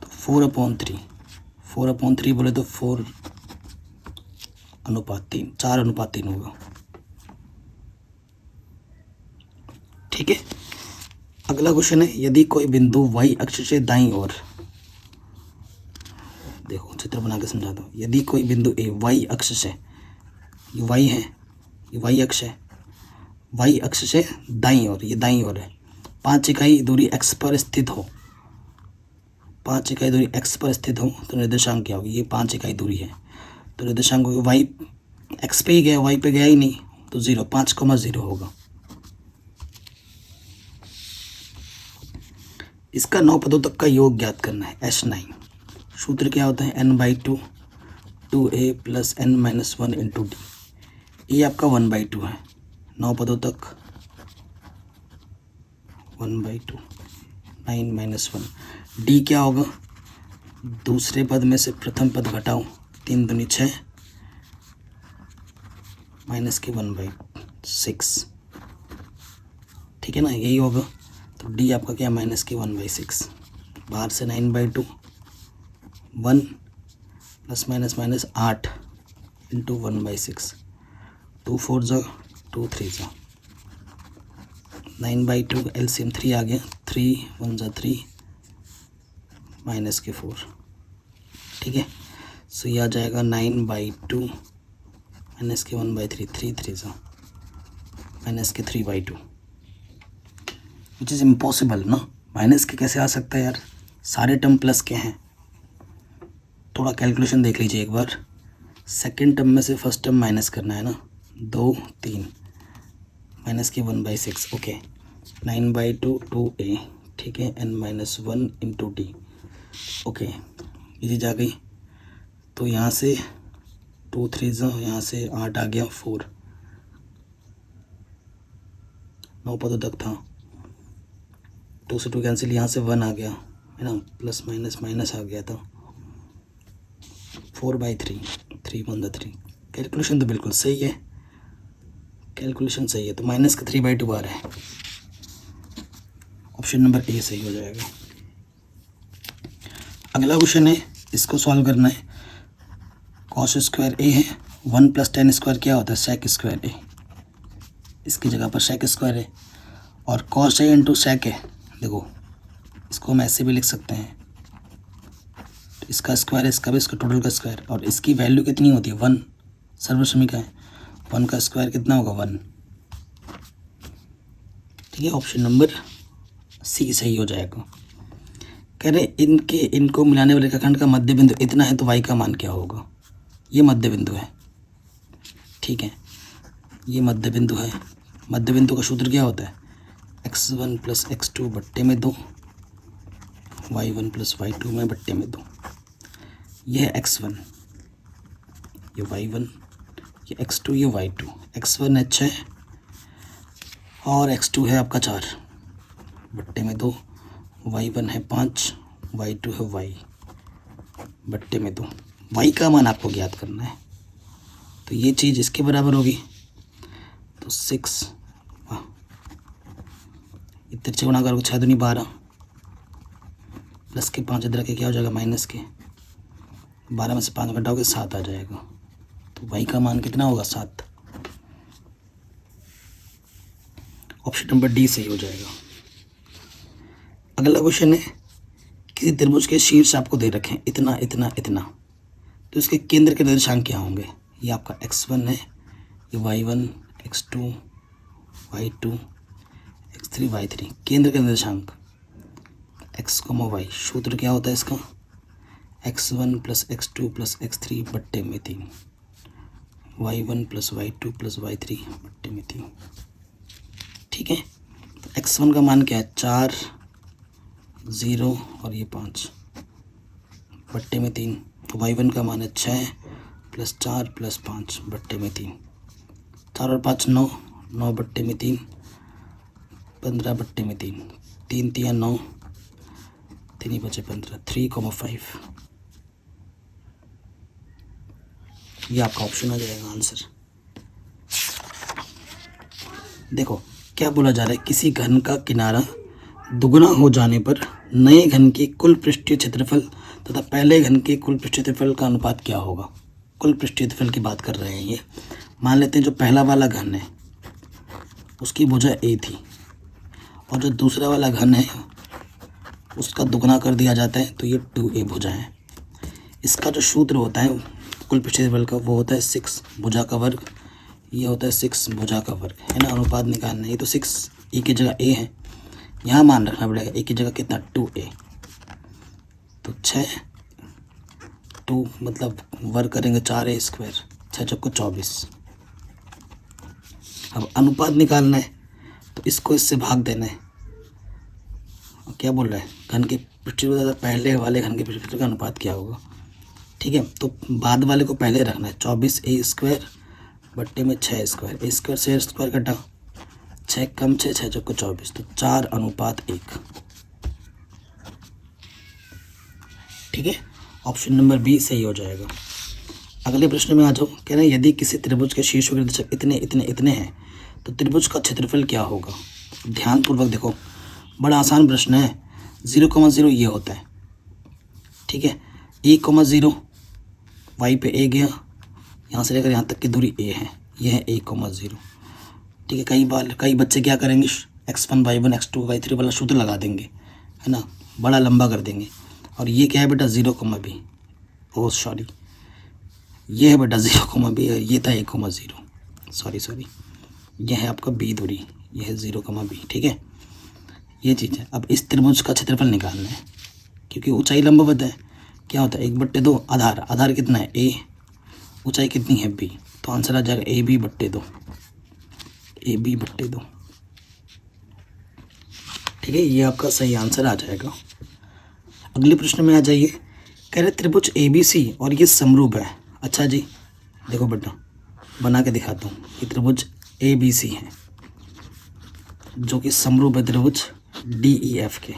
तो 4/3 बोले तो 4:3, 4:3 होगा, ठीक है। अगला क्वेश्चन है, यदि कोई बिंदु y अक्ष से दाईं ओर, देखो चित्र चित्र बना के समझा दो। यदि कोई बिंदु ए वाई अक्ष से, ये वाई है, ये वाई अक्ष है, वाई अक्ष से दाईं ओर, ये दाईं ओर है, 5 इकाई दूरी एक्स पर स्थित हो, 5 इकाई दूरी एक्स पर स्थित हो तो निर्देशांक क्या होगी? ये 5 इकाई दूरी है तो निर्देशांक वाई एक्स पे ही गया, वाई पे गया ही नहीं तो 0, 5,0 होगा। इसका 9 पदों तक का योग ज्ञात करना है, H9। सूत्र क्या होता है? n/2 2a + n-1 × d। ये आपका 1/2 है, 9 पदों तक 1/2 9 - 1। d क्या होगा? दूसरे पद में से प्रथम पद घटाओ, 3 दूनी 6 -1/6, ठीक है ना, यही होगा। तो d आपका क्या? -1/6। बाहर से 9/2 1 ± -8 × 1/6, 2 4 = 2 3 = 9/2 LCM 3 आ गया, 3 1 = 3 -4, ठीक है। सो ये आ जाएगा 9/2 -1/3, 3 3 = -3/2, विच इज़ इम्पॉसिबल ना। माइनस के कैसे आ सकता है यार, सारे टर्म प्लस के हैं। थोड़ा कैलकुलेशन देख लीजिए एक बार। सेकंड टर्म में से फर्स्ट टर्म माइनस करना है ना, 2 3 -1/6, ओके। 9/2 2a, ठीक है, n-1 × d, ओके। ये चीज़ आ गई तो यहाँ से 2 3 = यहाँ से 8 आ गया, 4, 9 पदों तक था, 2 से 2 कैंसिल, यहाँ से 1 आ गया है ना, प्लस माइनस माइनस आ गया था, 4/3 3 1 = 3। कैलकुलेशन तो बिल्कुल सही है, कैलकुलेशन सही है, तो माइनस का 3/2 आ रहा है। ऑप्शन नंबर ए सही हो जाएगा। अगला क्वेश्चन है, इसको सॉल्व करना है। cos स्क्वायर ए है, 1 + tan स्क्वायर क्या होता है? sec स्क्वायर ए। इसकी जगह पर sec स्क्वायर है और cos a × sec है। देखो इसको हम ऐसे भी लिख सकते हैं, तो इसका स्क्वायर है, इसका भी, इसका टोटल का स्क्वायर, और इसकी वैल्यू कितनी होती है? 1, सर्वसमीका है, 1 का स्क्वायर कितना होगा? 1, ठीक है। ऑप्शन नंबर सी सही हो जाएगा। कह रहे इनको मिलाने वाले रेखाखंड का मध्य बिंदु इतना है तो y का मान क्या होगा? ये मध्य बिंदु है, ठीक है, ये मध्य बिंदु है। मध्य बिंदु का सूत्र क्या होता है? x1 + x2 बट्टे में 2, y1 + y2 में बट्टे में 2। यह है x1, ये y1, ये x2, ये y2। x1 है 6 और x2 है आपका 4 बट्टे में 2, y1 है 5, y2 है y बट्टे में 2। y का मान आपको ज्ञात करना है, तो ये चीज़ इसके बराबर होगी, तो 6, ये तिरछे गुणाकार को 6 दूनी 12, प्लस के 5 इधर के क्या हो जाएगा? माइनस के 12 में से 5 घटाओगे 7 आ जाएगा, तो y का मान कितना होगा? 7। ऑप्शन नंबर डी सही हो जाएगा। अगला क्वेश्चन है, किसी त्रिभुज के शीर्ष आपको दे रखे हैं इतना इतना इतना, तो इसके केंद्र के निर्देशांक क्या होंगे? ये आपका x1 है, ये y1 x2 y2 x3 y3। केंद्र के निर्देशांक x, y। सूत्र क्या होता है इसका? x1 + x2 + x3 बट्टे में 3, y1 + y2 + y3 बट्टे में 3, ठीक है। तो x1 का मान क्या है? 4 0 और ये 5 बट्टे में 3। तो y1 का मान है 6 + 4 + 5 बट्टे में 3, 4 और 5 9, 9 बट्टे में 3, 15 बट्टे में 3, 3 3 9, 3 बचे 15, 3,5। ये आपका ऑप्शन आ जाएगा आंसर। देखो क्या बोला जा रहा है, किसी घन का किनारा दुगना हो जाने पर नए घन के कुल पृष्ठीय क्षेत्रफल तथा पहले घन के कुल पृष्ठीय क्षेत्रफल का अनुपात क्या होगा? कुल पृष्ठीय क्षेत्रफल की बात कर रहे हैं ये। मान लेते हैं जो पहला वाला घन है उसकी भुजा ए थी और जो दूसरा वाला घन है उसका दुगना कर दिया जाता है, तो ये 2a भुजा है। इसका जो सूत्र होता है कुल पृष्ठीय क्षेत्रफल का वो होता है 6 भुजा का वर्ग, ये होता है 6 भुजा का वर्ग, है ना। अनुपात निकालना है। ये तो 6 ई की जगह ए है, यहाँ मान रखना पड़ेगा ए की जगह कितना 2a, तो 6 2 मतलब वर्ग करेंगे 4a स्क्वायर, 6 चौको 24। अब अनुपात निकालना है तो इसको इससे भाग देना है। और क्या बोल रहा है, घन के पृष्ठीय पहले वाले घन के पृष्ठीय का अनुपात क्या होगा, ठीक है। तो बाद वाले को पहले रखना है, 24a स्क्वायर बट्टे में 6 स्क्वायर, ए स्क्वायर से स्क्वायर कटा, 6 कम 6 6 चौको 24, तो 4:1, ठीक है। ऑप्शन नंबर बी सही हो जाएगा। अगले प्रश्न में आ जाओ। कह रहे हैं यदि किसी त्रिभुज के शीर्षों के दिशक इतने इतने इतने हैं तो त्रिभुज का क्षेत्रफल क्या होगा। ध्यानपूर्वक देखो, बड़ा आसान प्रश्न है। 0,0 ये होता है, ठीक है। 1,0 वाई पे ए गया, यहाँ से लेकर यहाँ तक की दूरी ए है, यह है 1,0, ठीक है। कई बच्चे क्या करेंगे, x1 y1 x2 y3 वाला सूत्र लगा देंगे, है ना, बड़ा लंबा कर देंगे। और ये क्या है बेटा 0,b, ओह सॉरी, ये है बेटा 0,b, ये था 1,0, सॉरी, यह है आपका b दूरी, यह है 0,b, ठीक है। ये चीज़ है। अब इस त्रिभुज का क्षेत्रफल निकालना है, क्योंकि ऊंचाई लंबवत है। क्या होता है 1/2 आधार कितना है a, ऊंचाई कितनी है b, तो आंसर आ जाएगा AB/2, AB/2, ठीक है। ये आपका सही आंसर आ जाएगा। अगले प्रश्न में आ जाइए। कह रहे त्रिभुज ABC और ये समरूप है। अच्छा जी, देखो बेटा बना के दिखाता हूँ। ये त्रिभुज ABC है जो कि समरूप है त्रिभुज DEF के,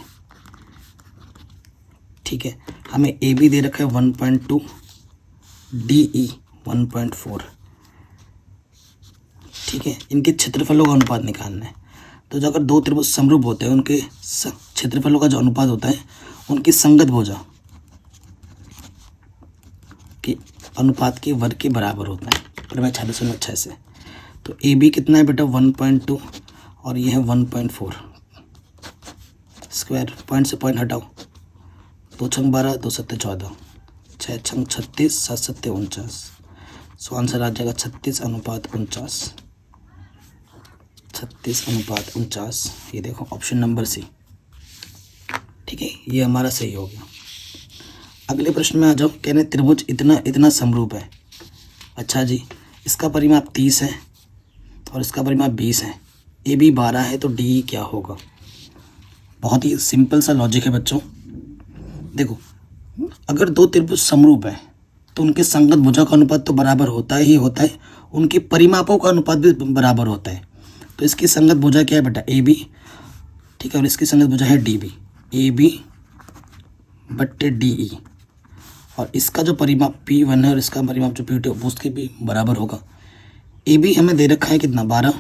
ठीक है। हमें AB दे रखा है 1.2, DE 1.4, ठीक है। इनके क्षेत्रफलों का अनुपात निकालना है। तो जो अगर दो त्रिभुज समरूप होते हैं उनके क्षेत्रफलों का जो अनुपात होता है उनकी संगत भुजा के अनुपात के वर्ग के बराबर होता है, प्रमेय 6.6 से। तो AB कितना है बेटा 1.2 और ये है 1.4 स्क्वायर, पॉइंट से पॉइंट हटाओ, 2 छंग 12 2 सत्ते 14, 6 छंग 36 7 सत्ते 49, सो आंसर आ जाएगा 36:49, 36:49। ये देखो ऑप्शन नंबर सी, ठीक है, ये हमारा सही हो गया। अगले प्रश्न में आ जाओ। कहने त्रिभुज इतना इतना समरूप है। अच्छा जी, इसका परिमाप 30 है और इसका परिमाप 20 है, AB 12 है, तो DE क्या होगा। बहुत ही सिंपल सा लॉजिक है बच्चों। देखो, अगर दो त्रिभुज समरूप है तो उनके संगत भुजा का अनुपात तो बराबर होता ही होता है, उनके परिमापों का अनुपात भी बराबर होता है। तो इसकी संगत भुजा क्या है बेटा AB, ठीक है, और इसकी संगत भुजा है DB, AB/DE, और इसका जो परिमाप P1 है और इसका परिमाप जो P2 है उसके भी बराबर होगा। AB हमें दे रखा है कितना 12,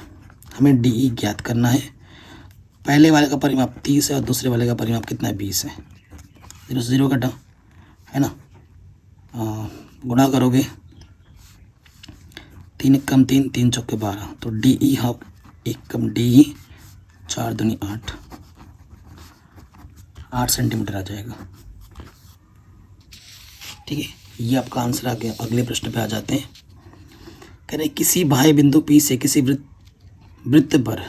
हमें DE ज्ञात करना है। पहले वाले का परिमाप 30 है और दूसरे वाले का परिमाप कितना है 20 है, 0 से 0 कटा, है ना, गुणा करोगे 3 1 कम 3 3 चौके 12, तो DE हाँ 1 कम DE 4 दूनी 8 सेंटीमीटर आ जाएगा, ठीक है। ये आपका आंसर आ गया। अगले प्रश्न पे आ जाते हैं। कह रहे किसी बाह्य बिंदु P से किसी वृत्त पर,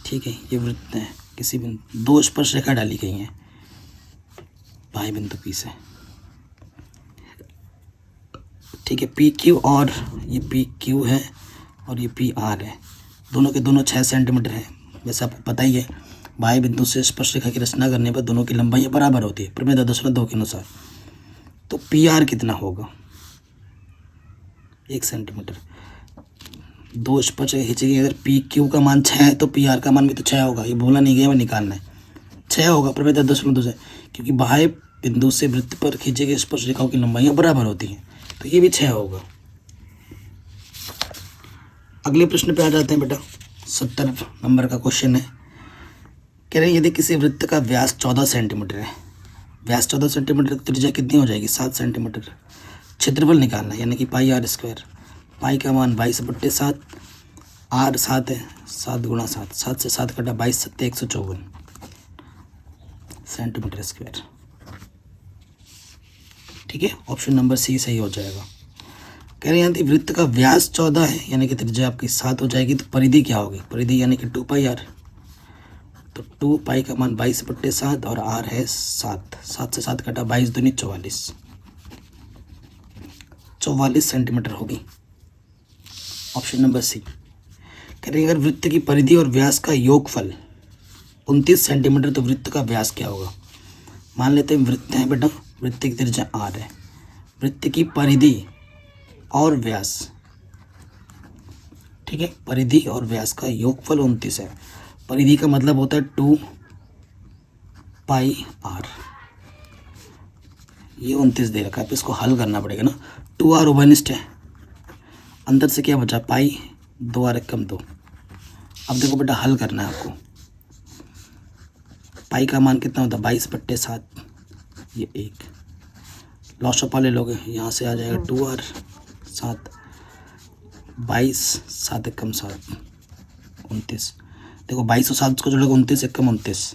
ठीक है, ये वृत्त है, किसी बिंदु 2 स्पर्श रेखा डाली गई हैं बाह्य बिंदु P से, ठीक है। PQ और ये PQ है और ये PR है, दोनों के दोनों 6 सेंटीमीटर है। जैसे आपको पता ही है बाह्य बिंदु से स्पर्श रेखा की रचना करने पर दोनों की लंबाई बराबर होती है प्रमेय 10.2 के अनुसार। तो PR कितना होगा 1 सेंटीमीटर। 2 स्पर्श रेखा खींचेगी, अगर PQ का मान 6 है तो PR का मान भी तो 6 होगा, ये बोला नहीं गया, मैं निकालना है। 6 होगा प्रमेय 10.2 से, क्योंकि बाह्य बिंदु से वृत्त पर खींचे गए स्पर्श रेखाओं की लंबाइयाँ बराबर होती हैं, तो ये भी 6 होगा। अगले प्रश्न पे आ जाते हैं बेटा। 70 नंबर का क्वेश्चन है। कह रहे हैं यदि किसी वृत्त का व्यास 14 सेंटीमीटर है, व्यास 14 सेंटीमीटर, त्रिज्या कितनी हो जाएगी 7 सेंटीमीटर। क्षेत्रफल निकालना है, यानी कि πr², पाई का मान 22/7, R 7 है, 7 × 7, 7 से 7 कटा 22 7 154 सेंटीमीटर स्क्वायर। ठीक है, ऑप्शन नंबर सी सही हो जाएगा। कह रहे हैं यदि वृत्त का व्यास 14 है यानी कि त्रिज्या आपकी 7 हो जाएगी, तो परिधि क्या होगी? परिधि यानी कि 2πr, तो 2π का मान 22/7 और r है 7, 7 से 7 कटा 22 दूनी 44 सेंटीमीटर होगी, ऑप्शन नंबर सी। कह रहे हैं अगर वृत्त की परिधि और व्यास का योगफल 29 सेंटीमीटर, तो वृत्त का व्यास क्या होगा? मान लेते हैं वृत्त है बेटा, वृत्त की त्रिज्या r है, वृत्त की परिधि और व्यास, ठीक है, परिधि और व्यास का योगफल 29 है। परिधि का मतलब होता है 2πr, ये 29 दे रखा है, इसको हल करना पड़ेगा ना। 2r ओवरनिस्ट है, अंदर से क्या बचा? पाई, 2r कम 2। अब देखो बेटा हल करना है आपको। पाई का मान कितना होता है? 22/7, ये 1 लॉस ऑफ वाले लोग हैं, यहाँ से आ जाएगा 2r 7, 22 7 कम 7 29। देखो 22 और 7 को जोड़ोगे 29 1 कम 29,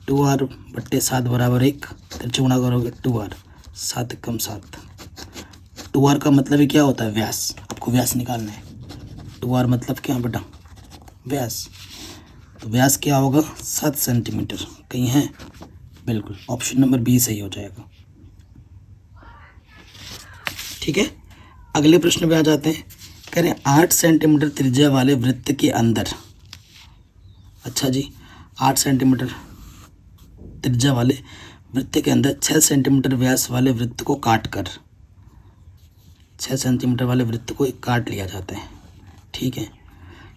2r/7 बराबर 1, तिरछे गुणा करोगे 2r 7 कम 7। 2r का मतलब ही क्या होता है? व्यास। आपको व्यास निकालना है। 2r मतलब क्या है बेटा? व्यास। तो व्यास क्या होगा? 7 सेंटीमीटर। कहीं है? बिल्कुल, ऑप्शन नंबर बी सही हो जाएगा। ठीक है, अगले प्रश्न पे आ जाते हैं। कह रहे हैं 8 सेंटीमीटर त्रिज्या वाले वृत्त के अंदर, अच्छा जी, 8 सेंटीमीटर त्रिज्या वाले वृत्त के अंदर 6 सेंटीमीटर व्यास वाले वृत्त को काटकर, 6 सेंटीमीटर वाले वृत्त को काट लिया जाता है। ठीक है,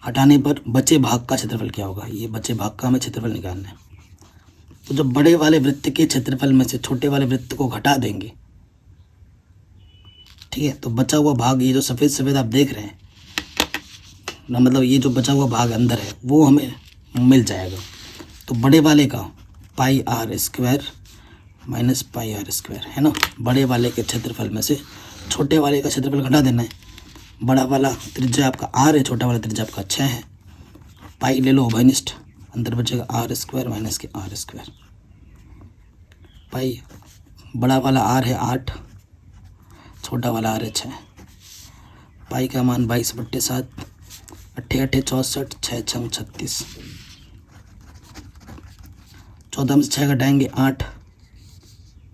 हटाने पर बचे भाग का क्षेत्रफल क्या होगा? ये बचे भाग का हमें क्षेत्रफल निकालना है। तो जब बड़े वाले वृत्त के क्षेत्रफल में से छोटे वाले वृत्त को घटा देंगे, ठीक है, तो बचा हुआ भाग, ये जो सफ़ेद सफ़ेद आप देख रहे हैं ना, मतलब ये जो बचा हुआ भाग अंदर है वो हमें मिल जाएगा। तो बड़े वाले का πr² माइनस πr² है ना, बड़े वाले के क्षेत्रफल में से छोटे वाले का क्षेत्रफल घटा देना है। बड़ा वाला त्रिज्या आपका r है, छोटा वाला त्रिज्या आपका 6 है। पाई ले लो उभयनिष्ठ, अंदर बचेगा r² माइनस के r²। पाई बड़ा वाला r है 8, छोटा वाला r है 6। पाई का मान 22/7, 8 8 64, 6 6 36। 14 में से 6 घटाएंगे 8,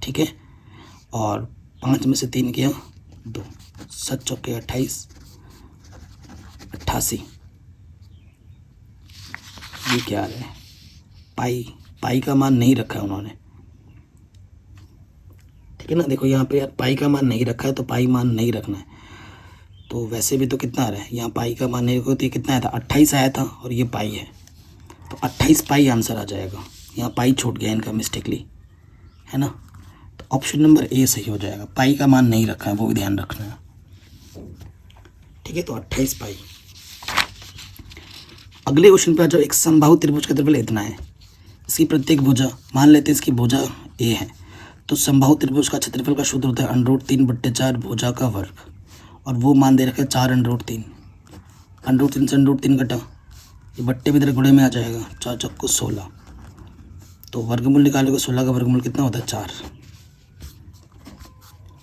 ठीक है, और 5 में से 3 किया 2, 7 चौके 28, 88। ये क्या आ रहा है? पाई का मान नहीं रखा है उन्होंने, ठीक है ना। देखो यहाँ पे यार पाई का मान नहीं रखा है, तो पाई मान नहीं रखना है। तो वैसे भी तो कितना आ रहा है? यहाँ पाई का मान नहीं रखो तो ये कितना आया था? 28 आया था, और ये पाई है, तो 28 पाई आंसर आ जाएगा। यहाँ पाई छूट गया इनका मिस्टेकली, है ना। तो ऑप्शन नंबर ए सही हो जाएगा। पाई का मान नहीं रखा है, वो भी ध्यान रखना है, ठीक है। तो 28 पाई। अगले क्वेश्चन पे आ जाओ। एक समबाहु त्रिभुज का क्षेत्रफल इतना है, इसकी प्रत्येक भुजा, मान लेते हैं इसकी भुजा ए है, तो समबाहु त्रिभुज का क्षेत्रफल का सूत्र होता है √3/4 भुजा का वर्ग, और वो मान दे रखा है 4√3। √3 से √3 घटा, ये बट्टे भी इधर गुणे में आ जाएगा, 4 चौको 16। तो वर्गमूल निकालोगे, 16 का वर्गमूल कितना होता है? 4।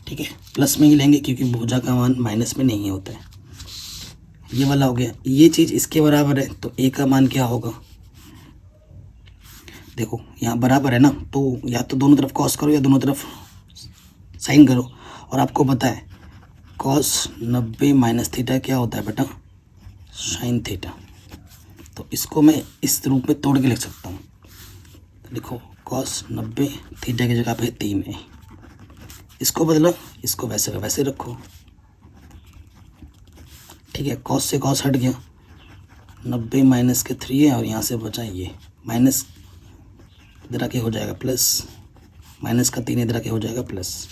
ठीक है, प्लस में ही लेंगे क्योंकि भुजा का मान माइनस में नहीं होता है। ये वाला हो गया, ये चीज़ इसके बराबर है, तो ए का मान क्या होगा? देखो यहाँ बराबर है ना, तो या तो दोनों तरफ कॉस करो या दोनों तरफ साइन करो। और आपको पता है cos 90 माइनस थीटा क्या होता है बेटा? Sine theta. तो इसको मैं इस रूप में तोड़ के लिख सकता हूँ। तो लिखो cos 90 थीटा की जगह पे 3 है। इसको बदलो, इसको वैसे का वैसे रखो, ठीक है। cos से cos हट गया, 90 माइनस के 3 है, और यहाँ से बचा ये माइनस, इधर आके हो जाएगा प्लस, माइनस का 3 इधर आके हो जाएगा प्लस।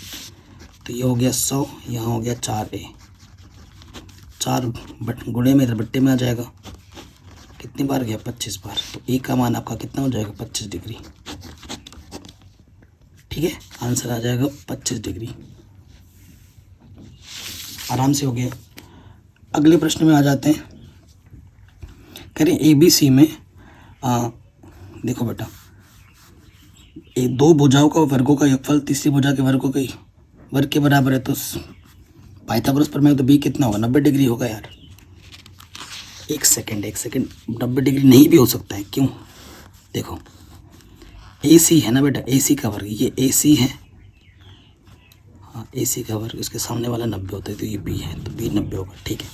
तो ये हो गया 100, यहाँ हो गया 4a, 4 गुणे में इधर बट्टे में आ जाएगा। कितनी बार गया? 25 बार। तो ए का मान आपका कितना हो जाएगा? 25 डिग्री। ठीक है, आंसर आ जाएगा 25 डिग्री। आराम से हो गया। अगले प्रश्न में आ जाते हैं। करें ABC में देखो बेटा, दो भुजाओं का वर्गों का योगफल तीसरी भुजा के वर्गों का वर्ग के बराबर है तो पाइथागोरस प्रमेय तो बी कितना होगा, 90 डिग्री होगा यार। एक सेकंड 90 डिग्री नहीं भी हो सकता है, क्यों? देखो ए सी है ना बेटा, ए सी का वर्ग, ये ए सी है, हाँ ए सी का वर्ग, इसके सामने वाला 90 होता है तो ये बी है, तो बी 90 होगा। ठीक है,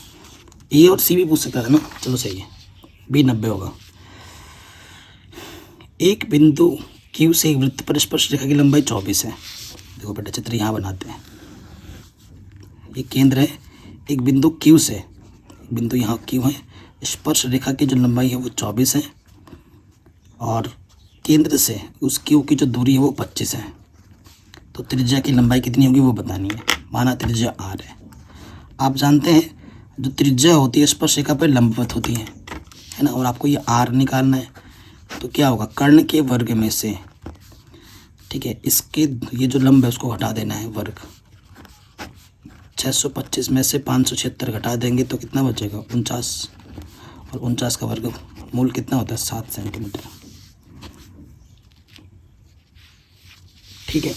ए और सी भी पूछ सकता था ना, चलो सही है, बी 90 होगा। एक बिंदु क्यू से एक वृत्त पर स्पर्श रेखा की लंबाई 24 है। देखो बेटा चित्र यहाँ बनाते हैं, एक केंद्र है, एक बिंदु क्यू से, बिंदु यहाँ क्यू है, स्पर्श रेखा की जो लंबाई है वो 24 है, और केंद्र से उस क्यू की जो दूरी है वो 25 है। तो त्रिज्या की लंबाई कितनी होगी वो बतानी है। माना त्रिज्या आर है। आप जानते हैं जो त्रिज्या होती है स्पर्श रेखा पर लंबवत होती है ना, और आपको ये आर निकालना है, तो क्या होगा, कर्ण के वर्ग में से, ठीक है, इसके ये जो लंब है उसको हटा देना है वर्ग। 625 में से 576 घटा देंगे तो कितना बचेगा, 49, और 49 का वर्ग मूल कितना होता है, 7 सेंटीमीटर। ठीक है,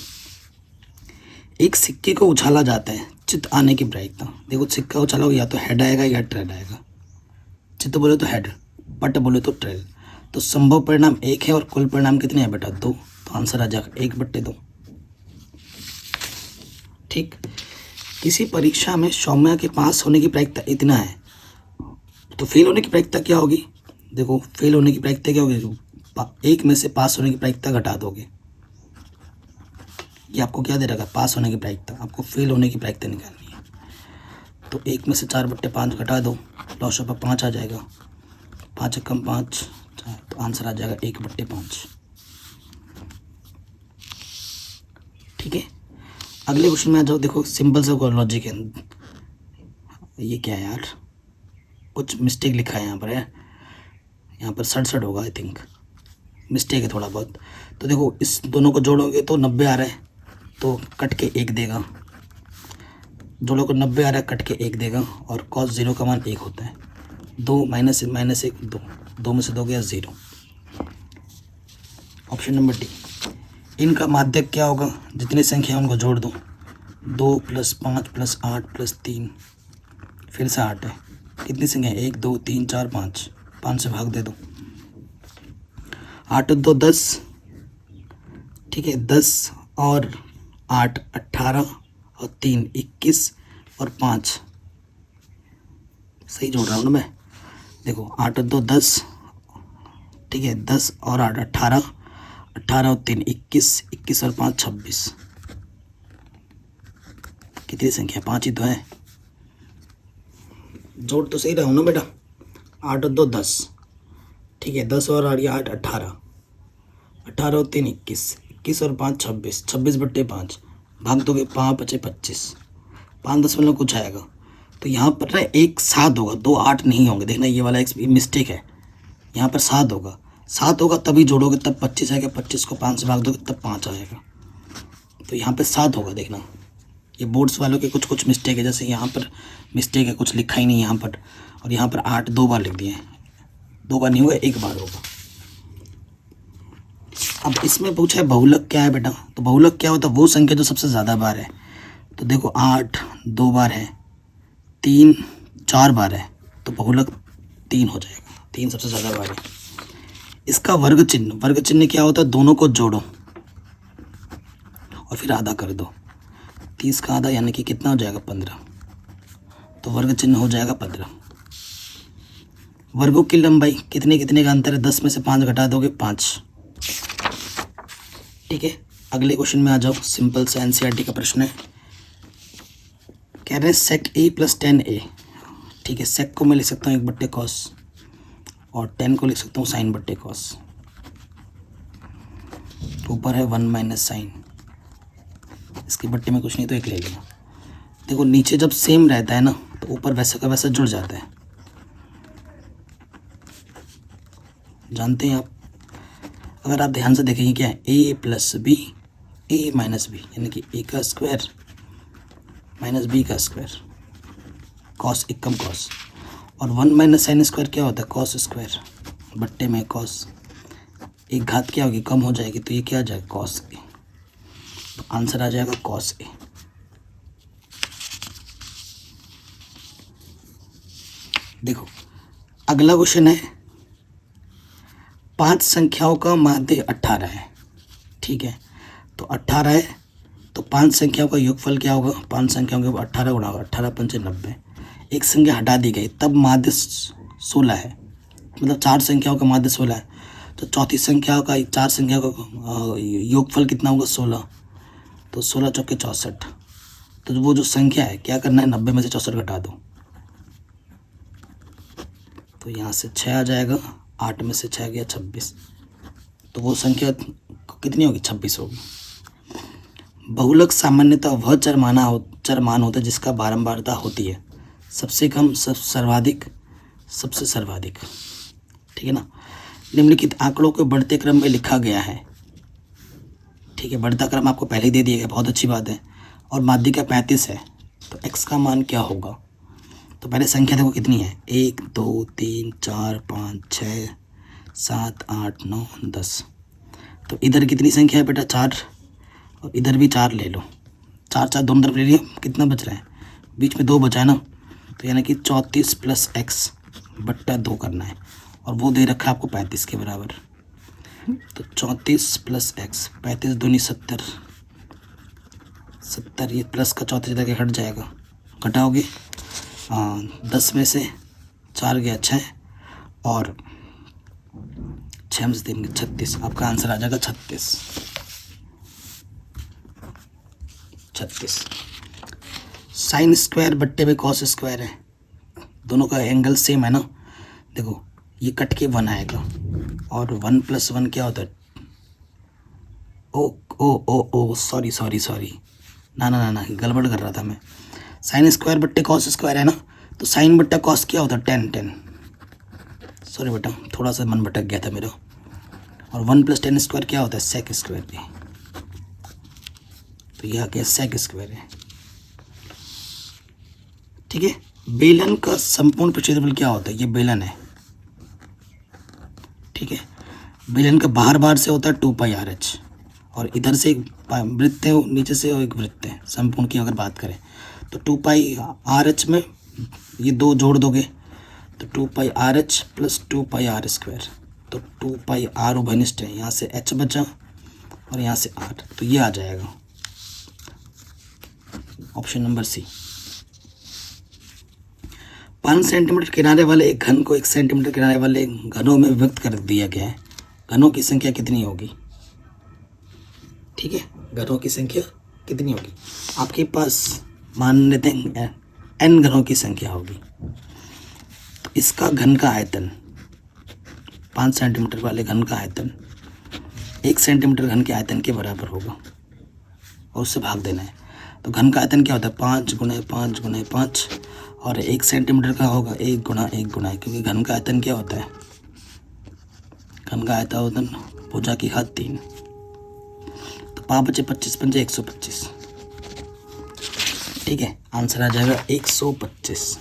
एक सिक्के को उछाला जाता है, चित्त आने की प्रायिकता। देखो सिक्का उछाला हो या तो हेड आएगा या ट्रेल आएगा। चित्त बोले तो हेड, पट बोले तो ट्रेल। तो संभव परिणाम 1 है और कुल परिणाम कितने हैं बेटा, 2। तो आंसर आ जाएगा 1/2। ठीक, किसी परीक्षा में सौम्या के पास होने की प्रायिकता इतना है, तो फेल होने की प्रायिकता क्या होगी। देखो फेल होने की प्रायिकता क्या होगी, 1 में से पास होने की प्रायिकता घटा दोगे। ये आपको क्या दे रखा है, पास होने की प्रायिकता, आपको फेल होने की प्रायिकता निकालनी है। तो 1 में से 4/5 घटा दो, लॉस ऑफ 5 आ जाएगा, 5 कम 5, तो आंसर आ जाएगा 1/5। ठीक है, अगले क्वेश्चन में आ जाओ। देखो सिंपल सा लॉजिक है, ये क्या है यार, कुछ मिस्टेक लिखा है यहाँ पर, है यहाँ पर 67 होगा, आई थिंक मिस्टेक है थोड़ा बहुत। तो देखो इस दोनों को जोड़ोगे तो 90 आ रहा है, तो कट के 1 देगा, जोड़ो को 90 आ रहा है, कट के 1 देगा, और cos 0 का मान 1 होता है। 2 माइनस 1 2 में से 2 गया 0। Option number D. इनका माध्यक क्या होगा, जितनी संख्या है उनको जोड़ दो, 2 + 5 + 8 + 3, फिर से 8 है, कितनी संख्या है, 1 2 3 4 5, 5 से भाग दे दो, 8 2 10, ठीक है, 10 और 8 18 और 3 21 और 5, सही जोड़ रहा हूँ ना मैं। देखो 8 2 10, ठीक है, 10 और 8 18, 18 और 3 21, 21 और 5 26, कितनी संख्या, 5 ही तो है। जोड़ तो सही रहा हूँ ना बेटा, 8 और 2 10, ठीक है, 10 और 8 18, 18 और 3 21, 21 और 5 26, 26/5 भाग दोगे 5 बचे 25, 5 दशमलव कुछ आएगा। तो यहाँ पर ना एक 7 होगा, 2 8 नहीं होंगे। देखना ये वाला एक मिस्टेक है, यहाँ पर 7 होगा, 7 होगा तभी जोड़ोगे तब 25 आएगा, 25 को 5 से भाग दोगे तब 5 आएगा। तो यहाँ पे 7 होगा। देखना ये बोर्ड्स वालों के कुछ कुछ मिस्टेक है, जैसे यहाँ पर मिस्टेक है, कुछ लिखा ही नहीं यहाँ पर, और यहाँ पर 8 2 बार लिख दिए हैं, 2 बार नहीं होगा, 1 बार होगा। अब इसमें पूछा है बहुलक क्या है बेटा, तो बहुलक क्या होता है, वो संख्या जो सबसे ज़्यादा बार है। तो देखो 8 2 बार है, 3 4 बार है, तो बहुलक 3 हो जाएगा, 3 सबसे ज़्यादा बार है। इसका वर्ग चिन्ह क्या होता है, दोनों को जोड़ो और फिर आधा कर दो, 30 का आधा यानी कि कितना हो जाएगा, 15, तो वर्ग चिन्ह हो जाएगा 15। वर्गों की लंबाई कितने कितने का अंतर है, 10 में से 5 घटा दोगे 5। ठीक है, अगले क्वेश्चन में आ जाओ। सिंपल सा एनसीईआरटी का प्रश्न है, कह रहे हैं sec a + tan a। ठीक है, sec को मैं लिख सकता हूँ 1/cos और tan को लिख सकता हूँ sin/cos। ऊपर है 1 - sin, इसके बट्टे में कुछ नहीं तो 1 ले लिया। देखो नीचे जब सेम रहता है ना तो ऊपर वैसे का वैसा जुड़ जाता है, जानते हैं आप। अगर आप ध्यान से देखेंगे क्या है, a + b a - b यानी कि a का स्क्वायर माइनस b का स्क्वायर, cos 1 कम cos, और 1 - sin स्क्वायर क्या होता है, cos स्क्वायर, बट्टे में cos, एक घात क्या होगी, कम हो जाएगी, तो ये क्या आ जाएगा, cos a। तो आंसर आ जाएगा cos a। अगला क्वेश्चन है, 5 संख्याओं का माध्य 18 है। ठीक है, तो 18 है, तो 5 संख्याओं का योगफल क्या होगा? 5 संख्याओं के 18 गुणा होगा, 18 पंचे 90। एक संख्या हटा दी गई, तब माध्य 16 है, मतलब 4 संख्याओं का माध्य 16 है। तो चौथी संख्या का 4 संख्या का योगफल कितना होगा? 16। तो 16 चौके 64। तो वो जो संख्या है क्या करना है? 90 में से 64 घटा दो, तो यहाँ से 6 आ जाएगा, 8 में से 6 गया 26, तो वो संख्या कितनी होगी? 26 होगी। बहुलक सामान्यतः वह चर मान होता है जिसका बारंबारता होती है सबसे कम, सर्वाधिक, सबसे सर्वाधिक। ठीक है ना। निम्नलिखित आंकड़ों को बढ़ते क्रम में लिखा गया है। ठीक है, बढ़ता क्रम आपको पहले ही दे दिया गया, बहुत अच्छी बात है। और माध्य का 35 है, तो x का मान क्या होगा? तो पहले संख्या देखो कितनी है, 1 2 3 4 5 6 7 8 9 10। तो इधर कितनी संख्या है बेटा? 4, और इधर भी 4 ले लो, 4 4 दोनों तरफ ले लिए, कितना बच रहा है? बीच में 2 बचा है ना, तो यानी कि 34 प्लस x बट्टा 2 करना है, और वो दे रखा है आपको 35 के बराबर। तो 34 प्लस x, 35 दूनी 70, 70, ये प्लस का 34 इधर के हट जाएगा, घटाओगे 10 में से 4 गया 6, और 6 में से 3 36। आपका आंसर आ जाएगा 36। साइन स्क्वायर बट्टे में कॉस स्क्वायर है, दोनों का एंगल सेम है ना। देखो ये कट के 1 आएगा, और 1 + 1 क्या होता है? ओ ओ ओ ओ सॉरी, ना गड़बड़ कर रहा था मैं। साइन स्क्वायर बट्टे कॉस स्क्वायर है ना, तो साइन बट्टा कॉस क्या होता है? 10। सॉरी बेटा, थोड़ा सा मन भटक गया था मेरा। और 1 + 10 स्क्वायर क्या होता है? सेक स्क्वायर भी। तो यह क्या? सेक स्क्वायर है। ठीक है, बेलन का संपूर्ण क्षेत्रफल क्या होता है? ये बेलन है। ठीक है, बेलन का बाहर से होता है 2πRH, और इधर से एक वृत्त है, नीचे से एक वृत्त है। संपूर्ण की अगर बात करें तो 2πRH में ये 2 जोड़ दोगे तो 2πRH + 2πr²। तो 2πr उभयनिष्ठ है, यहाँ से h बचा और यहाँ से r, तो ये आ जाएगा ऑप्शन नंबर सी। 5 सेंटीमीटर किनारे वाले एक घन को 1 सेंटीमीटर किनारे वाले घनों में विभक्त कर दिया गया है। घनों की संख्या कितनी होगी? ठीक है, घनों की संख्या कितनी होगी? आपके पास मान लेते हैं n घनों की संख्या होगी, तो इसका घन का आयतन, 5 सेंटीमीटर वाले घन का आयतन 1 सेंटीमीटर घन के आयतन के बराबर होगा, और उससे भाग देना है। तो घन का आयतन क्या होता है? 5 × 5 × 5, और 1 सेंटीमीटर का होगा 1 × 1 × क्योंकि घन का आयतन क्या होता है? घन का आयतन भुजा की हद 3, तो 5 × 25 = 125। ठीक है, आंसर आ जाएगा 125।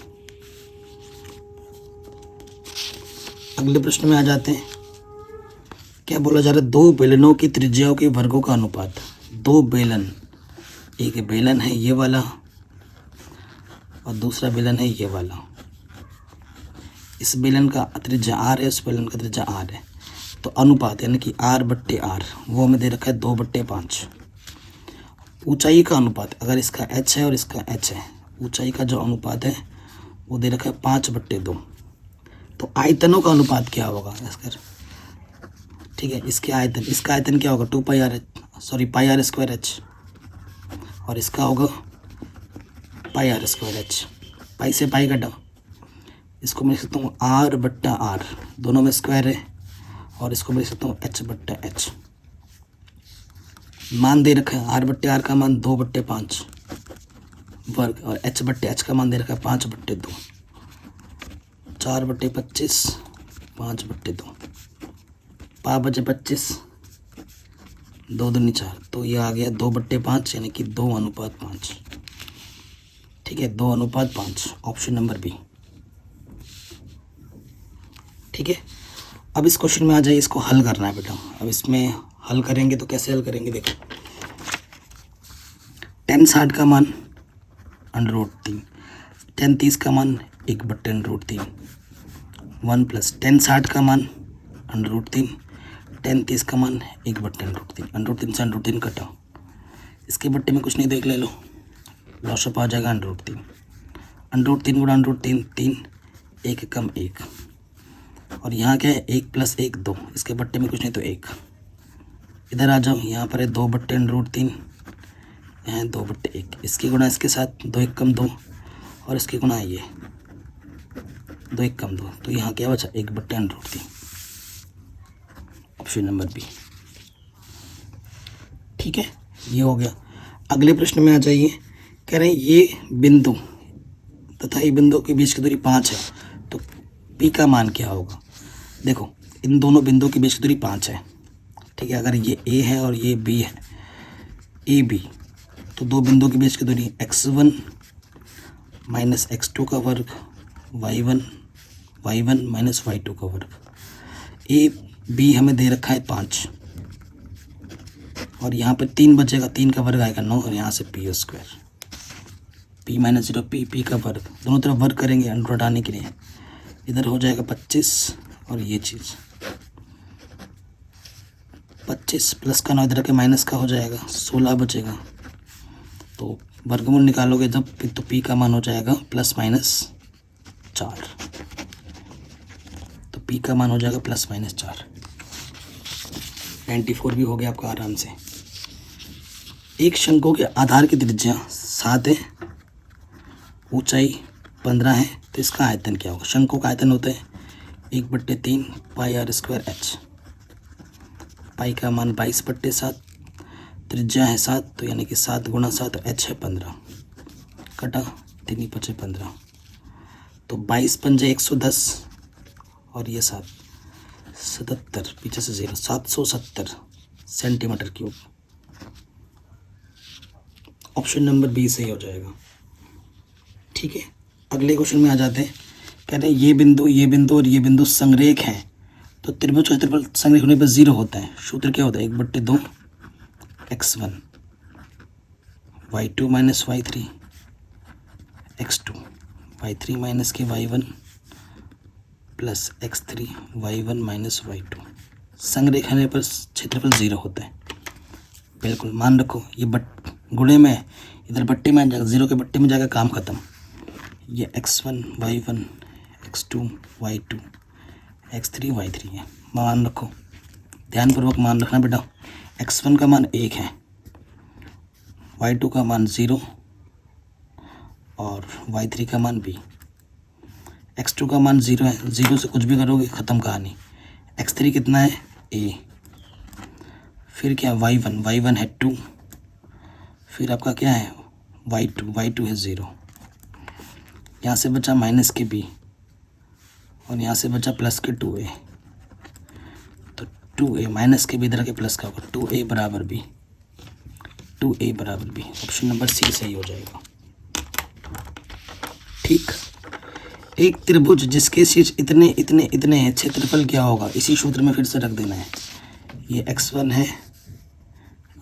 अगले प्रश्न में आ जाते हैं। क्या बोला जा रहा है? 2 बेलनों की त्रिज्याओं के वर्गों का अनुपात। 2 बेलन, एक बेलन है ये वाला और दूसरा बेलन है ये वाला। इस बेलन का त्रिज्या r है, उस बेलन का त्रिज्या r है, तो अनुपात यानी कि r/r वो हमें दे रखा है 2/5। ऊंचाई का अनुपात, अगर इसका h है और इसका h है, ऊंचाई का जो अनुपात है वो दे रखा है 5/2। तो आयतनों का अनुपात क्या होगा इसका? ठीक है, इसका आयतन क्या होगा? 2πr²h, और इसका होगा πr²h। पाई से पाई कटा, इसको मैं लिख सकता हूँ r/r, दोनों में स्क्वायर है, और इसको मैं लिख सकता हूँ h/h। मान दे रखा है r/r का मान 2/5 वर्ग, और h/h का मान दे रखा है 5/2, 4/25, 5/2, 5/25, 2 दूनी 4, तो ये आ गया 2/5 यानी कि 2:5। ठीक है, 2:5, ऑप्शन नंबर बी। ठीक है, अब इस क्वेश्चन में आ जाइए, इसको हल करना है बेटा। अब इसमें हल करेंगे तो कैसे हल करेंगे? देखो, tan 60 का मान √3, tan 30 का मान 1/√3, 1 प्लस 10 60 का मान √3, 10 30 का मान 1/√3, √3 से √3 कटा, इसके बट्टे में कुछ नहीं देख ले लो, लॉसअप आ जाएगा √3, √3 गुणा √3 3, 1 कम 1, और यहाँ क्या है 1 प्लस 1 2, इसके बट्टे में कुछ नहीं तो 1, इधर आ जाओ, यहाँ पर है 2/√3, यहाँ है 2/1, इसकी गुणा इसके साथ 2 1 कम 2, और इसकी गुणा ये 2 1 कम 2, तो यहाँ क्या बचा 1/√3, ऑप्शन नंबर बी। ठीक है, ये हो गया। अगले प्रश्न में आ जाइए, कह रहे हैं ये बिंदु तथा ये बिंदु के बीच की दूरी 5 है, तो P का मान क्या होगा। देखो इन दोनों बिंदुओं के बीच की दूरी 5 है, ठीक है। अगर ये A है और ये B है, AB, तो दो बिंदुओं के बीच की दूरी x1 माइनस x2 का वर्ग, y1 माइनस y2 का वर्ग। AB हमें दे रखा है 5, और यहाँ पे 3 बचेगा, 3 का वर्ग आएगा 9, और यहाँ से p², p माइनस 0 p का वर्ग, दोनों तरफ वर्ग करेंगे अंडर हटाने के लिए, इधर हो जाएगा 25, और ये चीज़ 25 प्लस का 9 इधर के माइनस का हो जाएगा, 16 बचेगा, तो वर्गमूल निकालोगे जब तो p का मान हो जाएगा ±4, तो p का मान हो जाएगा ±4। 94 भी हो गया आपका आराम से। एक शंकु के आधार की त्रिज्या 7 है, ऊंचाई 15 है, तो इसका आयतन क्या होगा। शंकु का आयतन होता है 1/3 πr² h, पाई का मान 22/7, त्रिज्या है 7, तो यानी कि 7 गुणा 7, h है 15, कटा 3 × 5 = 15, तो 22 पंजे 110, और ये 7 77, पीछे से 0, 770 centimetre cube. Option number B सही हो जाएगा। ठीक है, अगले क्वेश्चन में आ जाते हैं। कहते हैं ये बिंदु और ये बिंदु संरेख हैं, तो त्रिभुज और त्रिभुज संरेख होने पर 0 होता है। सूत्र क्या होता है 1/2 x1 y2 minus y3 x2 y3 minus के y1 plus x3 y1 minus y2। संरेख होने पर क्षेत्रफल 0 होता है। बिल्कुल मान रखो, ये गुणे में है, इधर बट्टे में आ जाएगा, 0 के बट्टे में जाएगा, काम खत्म। ये x1 y1 x2 y2 x3 y3 है। मान रखो, ध्यानपूर्वक मान रखना बेटा। x1 का मान 1 है, y2 का मान 0 और y3 का मान b। x2 का मान 0 है, 0 से कुछ भी करोगे ख़त्म कहानी। x3 कितना है a, फिर क्या y1 है 2, फिर आपका क्या है y2 है 0, यहाँ से बचा माइनस के b और यहाँ से बचा प्लस के 2a, तो 2a माइनस के b इधर के प्लस का होगा, 2a बराबर b, 2a बराबर b। ऑप्शन नंबर सी सही हो जाएगा। ठीक, एक त्रिभुज जिसके शीर्ष इतने इतने इतने हैं, क्षेत्रफल क्या होगा, इसी सूत्र में फिर से रख देना है। ये x1 है,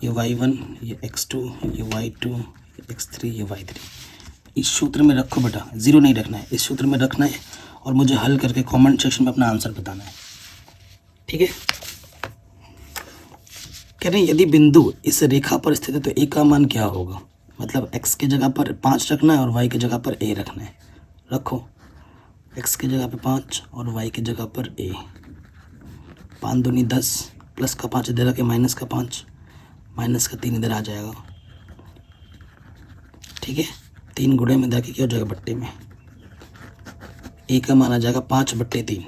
ये y1, ये x2, ये y2, ये x3, ये y3। इस सूत्र में रखो बेटा, 0 नहीं रखना है, इस सूत्र में रखना है और मुझे हल करके कमेंट सेक्शन में अपना आंसर बताना है। ठीक है, कह रहे हैं यदि बिंदु इस रेखा पर स्थित है तो a का मान क्या होगा। मतलब x की जगह पर 5 रखना है और y की जगह पर a रखना है। रखो, x की जगह पर 5 और y की जगह पर a। 5 दूनी 10, प्लस का 5 इधर आके माइनस का 5, माइनस का 3 इधर आ जाएगा। ठीक है, 3 गुणे में जाके क्या हो जाएगा बट्टे में, a का मान आ जाएगा 5/3।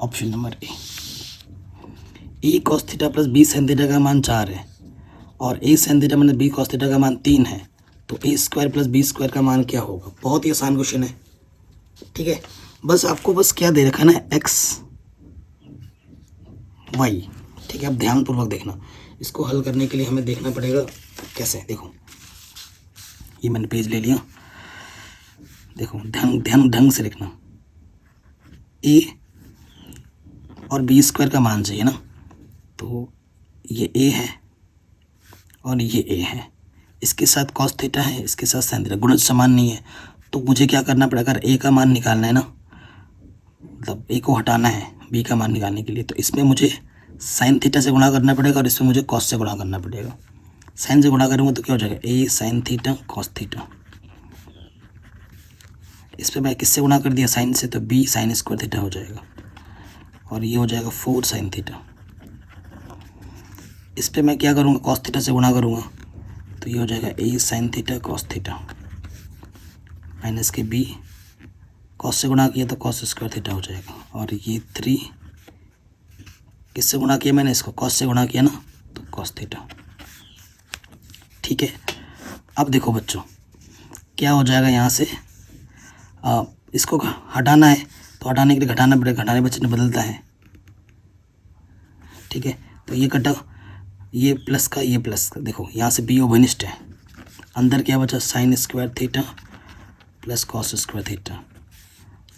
Option number A cos theta plus b sin theta का मान 4 है और a sin theta minus b cos theta का मान 3 है, तो a² प्लस b² का मान क्या होगा। बहुत ही आसान क्वेश्चन है। ठीक है, बस आपको बस क्या दे रखा है ना, x y। ठीक है, अब ध्यानपूर्वक देखना, इसको हल करने के लिए हमें देखना पड़ेगा कैसे। देखो, ये मैंने पेज ले लिया, देखो ढंग से लिखना। a और b² का मान चाहिए ना, तो ये a है और ये a है, इसके साथ cos थीटा है, इसके साथ sin थीटा, गुणज समान नहीं है, तो मुझे क्या करना पड़ेगा। अगर a का मान निकालना है ना, मतलब ए को हटाना है बी का मान निकालने के लिए, तो इसमें मुझे साइन थीटा से गुणा करना पड़ेगा और इसमें मुझे कॉस से गुणा करना पड़ेगा। साइन से गुणा करूँगा तो क्या हो जाएगा, A sine theta cos theta. इस पर मैं किससे गुणा कर दिया, साइन से, तो बी साइन स्क्वायर थीटा हो जाएगा और ये हो जाएगा 4 साइन थीटा। इस पर मैं क्या करूँगा, कॉस थीटा से गुणा करूँगा तो ये हो जाएगा A sine theta cos theta minus के बी कॉस से गुणा किया तो कॉस स्क्वायर थीटा हो जाएगा और ये 3 किससे गुणा किया मैंने, इसको कॉस से गुणा किया ना, तो कॉस थीटा। ठीक है, अब देखो बच्चों क्या हो जाएगा, यहाँ से इसको हटाना है तो हटाने के लिए घटाना पड़ेगा, घटाने बच्चे बदलता है। ठीक है, तो ये कटा, ये प्लस का ये प्लस का, देखो यहाँ से बी ओवनिस्ट है, अंदर क्या बचा, sign square theta plus cos square theta.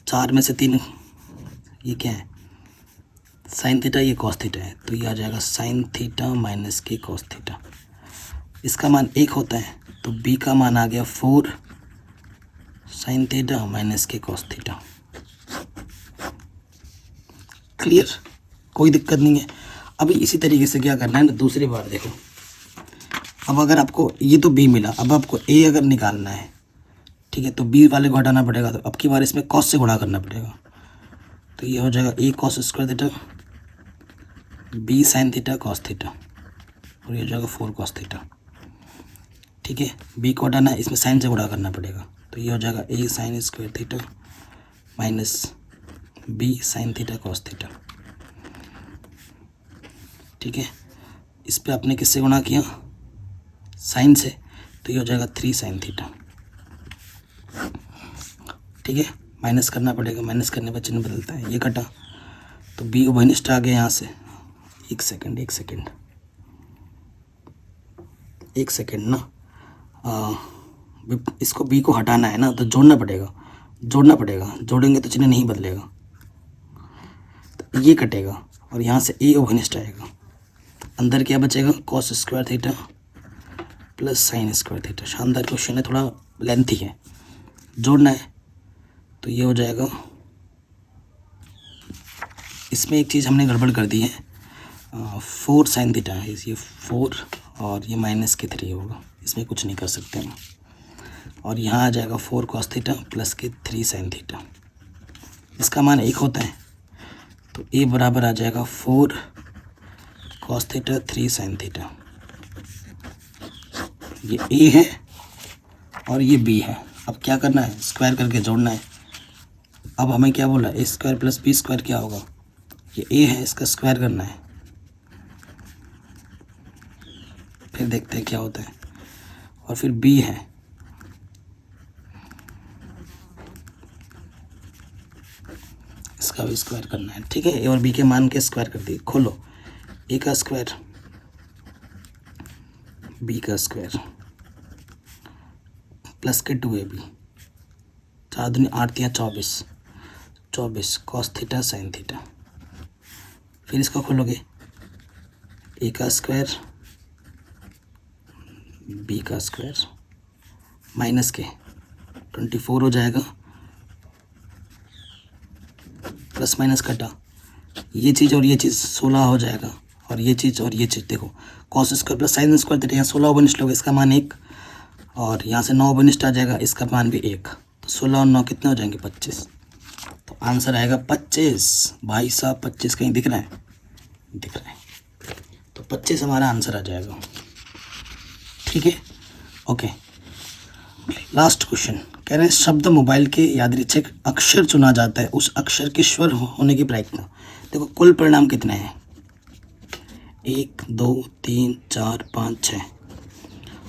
4 में से 3 ये क्या है, साइन थीटा, ये कॉस थीटा है, तो ये आ जाएगा साइन थीटा माइनस के कॉस थीटा। इसका मान 1 होता है तो बी का मान आ गया 4 साइन थीटा माइनस के कॉस थीटा। क्लियर, कोई दिक्कत नहीं है। अभी इसी तरीके से क्या करना है ना, दूसरी बार देखो, अब अगर आपको ये तो बी मिला, अब आपको ए अगर निकालना है, ठीक है, तो बी वाले को हटाना पड़ेगा, तो अब की बार इसमें कॉस से गुणा करना पड़ेगा, तो ये हो जाएगा A cos square theta B sine theta cos theta और ये हो जाएगा 4 कॉस थीटा। ठीक है, बी को हटाना है, इसमें साइन से गुणा करना पड़ेगा, तो ये हो जाएगा A sine square theta minus B sine theta cos theta. ठीक है, इस पे आपने किससे गुणा किया, साइन से, तो ये हो जाएगा 3 साइन थीटा। ठीक है, माइनस करना पड़ेगा, माइनस करने पर चिन्ह बदलता है, ये कटा तो बी ओवनिस्ट आ गया यहाँ से। एक सेकेंड ना, इसको बी को हटाना है ना, तो जोड़ना पड़ेगा, जोड़ेंगे तो चिन्ह नहीं बदलेगा, तो ये कटेगा और यहाँ से ए ओवनिस्ट आएगा, अंदर क्या बचेगा, cos square theta plus sign square theta. शानदार क्वेश्चन है, थोड़ा लेंथी है, जोड़ना है, तो ये हो जाएगा। इसमें एक चीज़ हमने गड़बड़ कर दी है, 4 साइन थीटा है, ये 4 और ये माइनस के 3 होगा, इसमें कुछ नहीं कर सकते हम, और यहाँ आ जाएगा 4 कॉस थीटा प्लस के 3 साइन थीटा। इसका मान 1 होता है तो ए बराबर आ जाएगा 4 कॉस थीटा 3 साइन थीटा। ये ए है और ये बी है, अब क्या करना है, स्क्वायर करके जोड़ना है। अब हमें क्या बोला, ए स्क्वायर प्लस बी स्क्वायर क्या होगा, ये ए है, इसका स्क्वायर करना है, फिर देखते हैं क्या होता है। और फिर बी है, इसका भी स्क्वायर करना है। ठीक है, ए और बी के मान के स्क्वायर कर दिए, खोलो, ए का स्क्वायर बी का स्क्वायर प्लस के 2ab, 4 दूनी 8 या 24 कॉस थीटा साइन थीटा। फिर इसको खोलोगे, ए का स्क्वायर बी का स्क्वायर माइनस के 24 हो जाएगा, प्लस माइनस कटा, ये चीज़ और ये चीज़ 16 हो जाएगा, और ये चीज़ और ये चीज़ देखो, cos square plus sign square theta, यहाँ 16 ओवनिस्ट लोगे, इसका मान 1, और यहाँ से 9 ओवनिस्ट आ जाएगा, इसका मान भी 1, तो 16 और 9 कितने हो जाएंगे, 25। तो आंसर आएगा 25। भाई साहब 25 कहीं दिख रहा है, दिख रहा है, तो 25 हमारा आंसर आ जाएगा। ठीक है, ओके। लास्ट क्वेश्चन कह रहे हैं, शब्द मोबाइल के यादृच्छिक अक्षर चुना जाता है, उस अक्षर के स्वर होने की प्रायिकता। देखो कुल परिणाम कितने हैं, 1 2 3 4 5 6,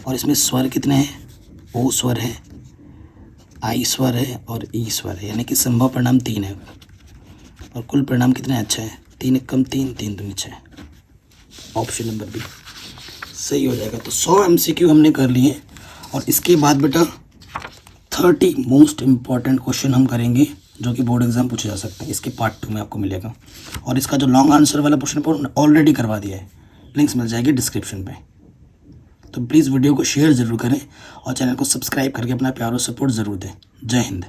और इसमें स्वर कितने हैं, ओ स्वर है, आई स्वर है और ई स्वर है, यानी कि संभव परिणाम 3 है, और कुल परिणाम कितने अच्छा है, 3 एकम 3 3 दूनी 6, ऑप्शन नंबर बी सही हो जाएगा। तो 100 MCQ हमने कर लिए, और इसके बाद बेटा 30 मोस्ट इम्पॉर्टेंट क्वेश्चन हम करेंगे जो कि बोर्ड एग्जाम पूछे जा सकते हैं, इसके पार्ट 2 में आपको मिलेगा। और इसका जो लॉन्ग आंसर वाला क्वेश्चन पेपर ऑलरेडी करवा दिया है, लिंक्स मिल जाएगी डिस्क्रिप्शन पे। तो प्लीज़ वीडियो को शेयर ज़रूर करें और चैनल को सब्सक्राइब करके अपना प्यार और सपोर्ट ज़रूर दें। जय हिंद।